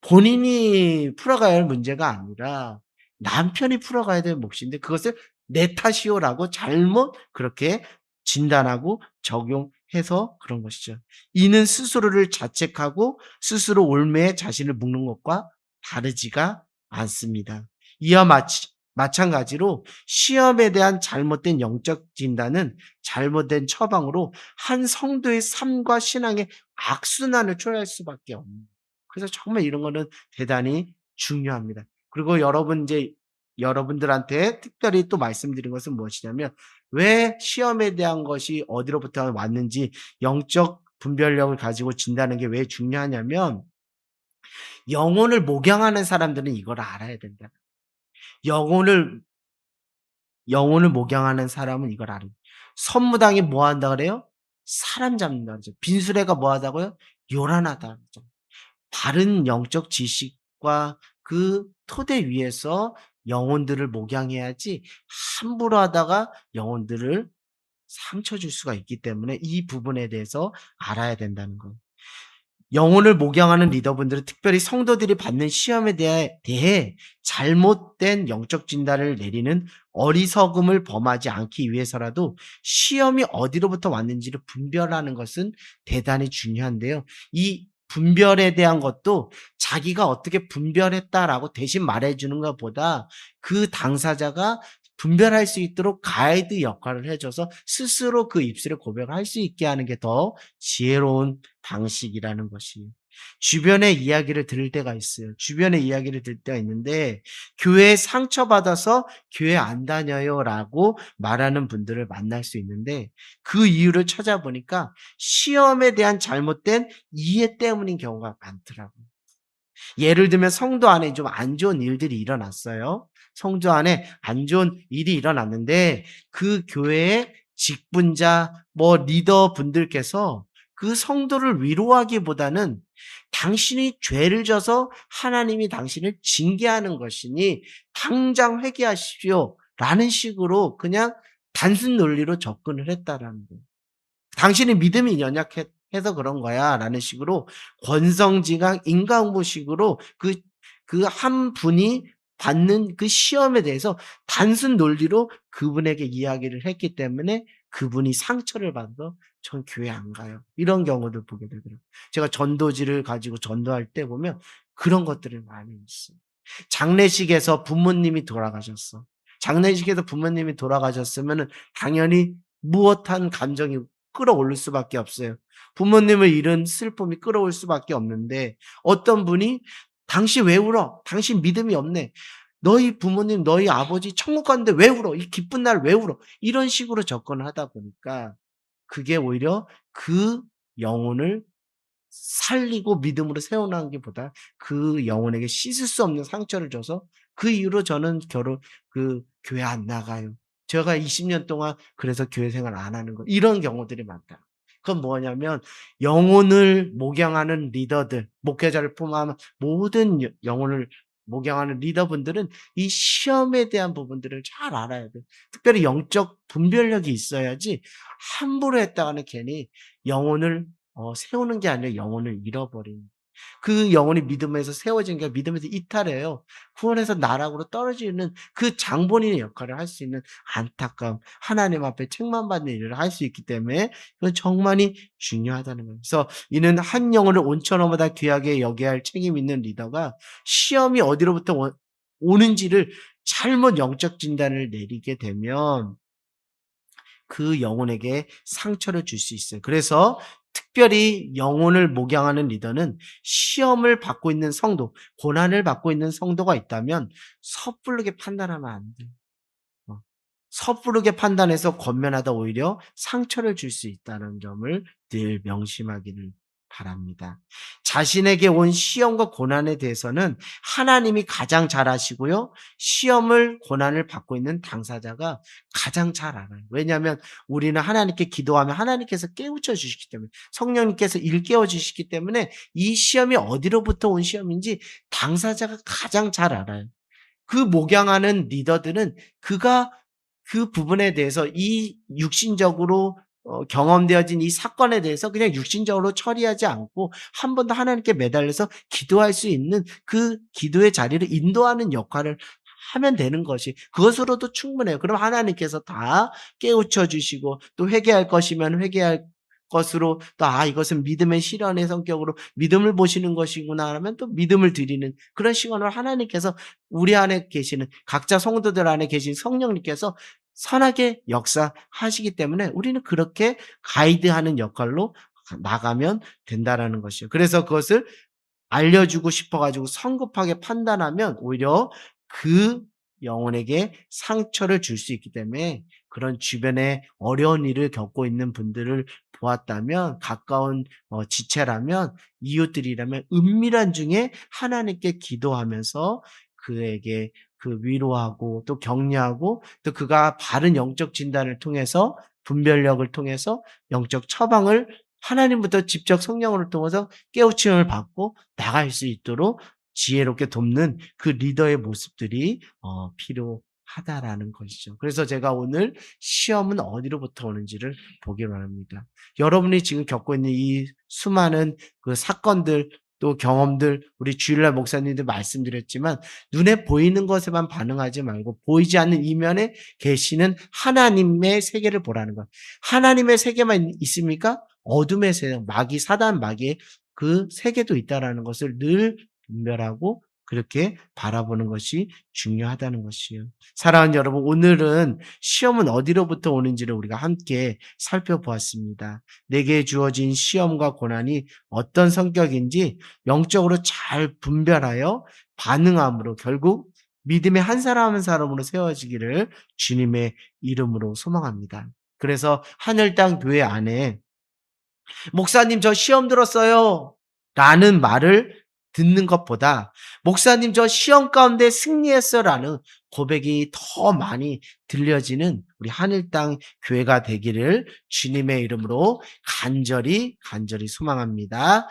Speaker 1: 본인이 풀어가야 할 문제가 아니라 남편이 풀어가야 될 몫인데 그것을 내 탓이요라고 잘못 그렇게 진단하고 적용해서 그런 것이죠. 이는 스스로를 자책하고 스스로 올매에 자신을 묶는 것과 다르지가 않습니다. 이와 마찬가지로 시험에 대한 잘못된 영적 진단은 잘못된 처방으로 한 성도의 삶과 신앙의 악순환을 초래할 수밖에 없는. 그래서 정말 이런 거는 대단히 중요합니다. 그리고 여러분들한테 특별히 또 말씀드린 것은 무엇이냐면 왜 시험에 대한 것이 어디로부터 왔는지 영적 분별력을 가지고 진다는 게 왜 중요하냐면 영혼을 목양하는 사람들은 이걸 알아야 된다. 영혼을 영혼을 목양하는 사람은 이걸 알아요. 선무당이 뭐 한다 그래요? 사람 잡는다 그러죠. 빈수레가 뭐 하다고요? 요란하다 그러죠. 바른 영적 지식과 그 토대 위에서 영혼들을 목양해야지 함부로 하다가 영혼들을 상처 줄 수가 있기 때문에 이 부분에 대해서 알아야 된다는 거예요. 영혼을 목양하는 리더분들은 특별히 성도들이 받는 시험에 대해 잘못된 영적 진단을 내리는 어리석음을 범하지 않기 위해서라도 시험이 어디로부터 왔는지를 분별하는 것은 대단히 중요한데요. 이 분별에 대한 것도 자기가 어떻게 분별했다라고 대신 말해주는 것보다 그 당사자가 분별할 수 있도록 가이드 역할을 해줘서 스스로 그 입술에 고백을 할 수 있게 하는 게 더 지혜로운 방식이라는 것이. 주변의 이야기를 들을 때가 있어요. 주변의 이야기를 들을 때가 있는데 교회에 상처받아서 교회 안 다녀요라고 말하는 분들을 만날 수 있는데 그 이유를 찾아보니까 시험에 대한 잘못된 이해 때문인 경우가 많더라고요. 예를 들면 성도 안에 좀 안 좋은 일들이 일어났어요. 성도 안에 안 좋은 일이 일어났는데 그 교회의 직분자 리더분들께서 그 성도를 위로하기보다는 당신이 죄를 져서 하나님이 당신을 징계하는 것이니 당장 회개하십시오라는 식으로 그냥 단순 논리로 접근을 했다라는 거예요. 당신의 믿음이 연약해서 그런 거야. 라는 식으로 권성징악 인과응보식으로 그 한 분이 받는 그 시험에 대해서 단순 논리로 그분에게 이야기를 했기 때문에 그분이 상처를 받아서 전 교회 안 가요. 이런 경우도 보게 되더라고요. 제가 전도지를 가지고 전도할 때 보면 그런 것들이 많이 있어요. 장례식에서 부모님이 돌아가셨어. 장례식에서 부모님이 돌아가셨으면은 당연히 무엇한 감정이 끌어올릴 수밖에 없어요. 부모님을 잃은 슬픔이 끌어올 수밖에 없는데 어떤 분이 당신 왜 울어? 당신 믿음이 없네. 너희 부모님, 너희 아버지 천국 갔는데 왜 울어? 이 기쁜 날 왜 울어? 이런 식으로 접근을 하다 보니까 그게 오히려 그 영혼을 살리고 믿음으로 세워나가기보다 그 영혼에게 씻을 수 없는 상처를 줘서 그 이후로 저는 교회 안 나가요. 제가 20년 동안 그래서 교회 생활 안 하는 거 이런 경우들이 많다. 그건 뭐냐면 영혼을 목양하는 리더들, 목회자를 포함한 모든 영혼을 목양하는 리더분들은 이 시험에 대한 부분들을 잘 알아야 돼요. 특별히 영적 분별력이 있어야지 함부로 했다가는 괜히 영혼을 세우는 게 아니라 영혼을 잃어버리는. 그 영혼이 믿음에서 세워진 게 믿음에서 이탈해요. 구원에서 나락으로 떨어지는 그 장본인의 역할을 할 수 있는 안타까움, 하나님 앞에 책망받는 일을 할 수 있기 때문에 그건 정말이 중요하다는 거예요. 그래서 이는 한 영혼을 온천어보다 귀하게 여겨야 할 책임 있는 리더가 시험이 어디로부터 오는지를 잘못 영적 진단을 내리게 되면 그 영혼에게 상처를 줄 수 있어요. 그래서 특별히 영혼을 목양하는 리더는 시험을 받고 있는 성도, 고난을 받고 있는 성도가 있다면 섣부르게 판단하면 안 돼요. 어. 섣부르게 판단해서 권면하다 오히려 상처를 줄 수 있다는 점을 늘 명심하기를 바랍니다. 자신에게 온 시험과 고난에 대해서는 하나님이 가장 잘 아시고요. 시험을 고난을 받고 있는 당사자가 가장 잘 알아요. 왜냐하면 우리는 하나님께 기도하면 하나님께서 깨우쳐 주시기 때문에 성령님께서 일깨워 주시기 때문에 이 시험이 어디로부터 온 시험인지 당사자가 가장 잘 알아요. 그 목양하는 리더들은 그가 그 부분에 대해서 이 육신적으로 경험되어진 이 사건에 대해서 그냥 육신적으로 처리하지 않고 한 번 더 하나님께 매달려서 기도할 수 있는 그 기도의 자리를 인도하는 역할을 하면 되는 것이 그것으로도 충분해요. 그럼 하나님께서 다 깨우쳐 주시고 또 회개할 것이면 회개할 것으로 또 이것은 믿음의 실현의 성격으로 믿음을 보시는 것이구나 하면 또 믿음을 드리는 그런 시간을 하나님께서 우리 안에 계시는 각자 성도들 안에 계신 성령님께서 선하게 역사하시기 때문에 우리는 그렇게 가이드하는 역할로 나가면 된다라는 것이에요. 그래서 그것을 알려주고 싶어가지고 성급하게 판단하면 오히려 그 영혼에게 상처를 줄 수 있기 때문에 그런 주변에 어려운 일을 겪고 있는 분들을 보았다면 가까운 지체라면 이웃들이라면 은밀한 중에 하나님께 기도하면서 그에게 그 위로하고 또 격려하고 또 그가 바른 영적 진단을 통해서 분별력을 통해서 영적 처방을 하나님부터 직접 성령을 통해서 깨우침을 받고 나갈 수 있도록 지혜롭게 돕는 그 리더의 모습들이 필요하다라는 것이죠. 그래서 제가 오늘 시험은 어디로부터 오는지를 보기로 합니다. 여러분이 지금 겪고 있는 이 수많은 그 사건들 또 경험들 우리 주일날 목사님들 말씀드렸지만 눈에 보이는 것에만 반응하지 말고 보이지 않는 이면에 계시는 하나님의 세계를 보라는 것. 하나님의 세계만 있습니까? 어둠의 세상, 마귀, 사단 마귀의 그 세계도 있다라는 것을 늘 분별하고 그렇게 바라보는 것이 중요하다는 것이에요. 사랑하는 여러분, 오늘은 시험은 어디로부터 오는지를 우리가 함께 살펴보았습니다. 내게 주어진 시험과 고난이 어떤 성격인지 영적으로 잘 분별하여 반응함으로 결국 믿음의 한 사람 한 사람으로 세워지기를 주님의 이름으로 소망합니다. 그래서 하늘 땅 교회 안에 목사님 저 시험 들었어요 라는 말을 듣는 것보다 목사님 저 시험 가운데 승리했어 라는 고백이 더 많이 들려지는 우리 하늘 땅 교회가 되기를 주님의 이름으로 간절히 소망합니다.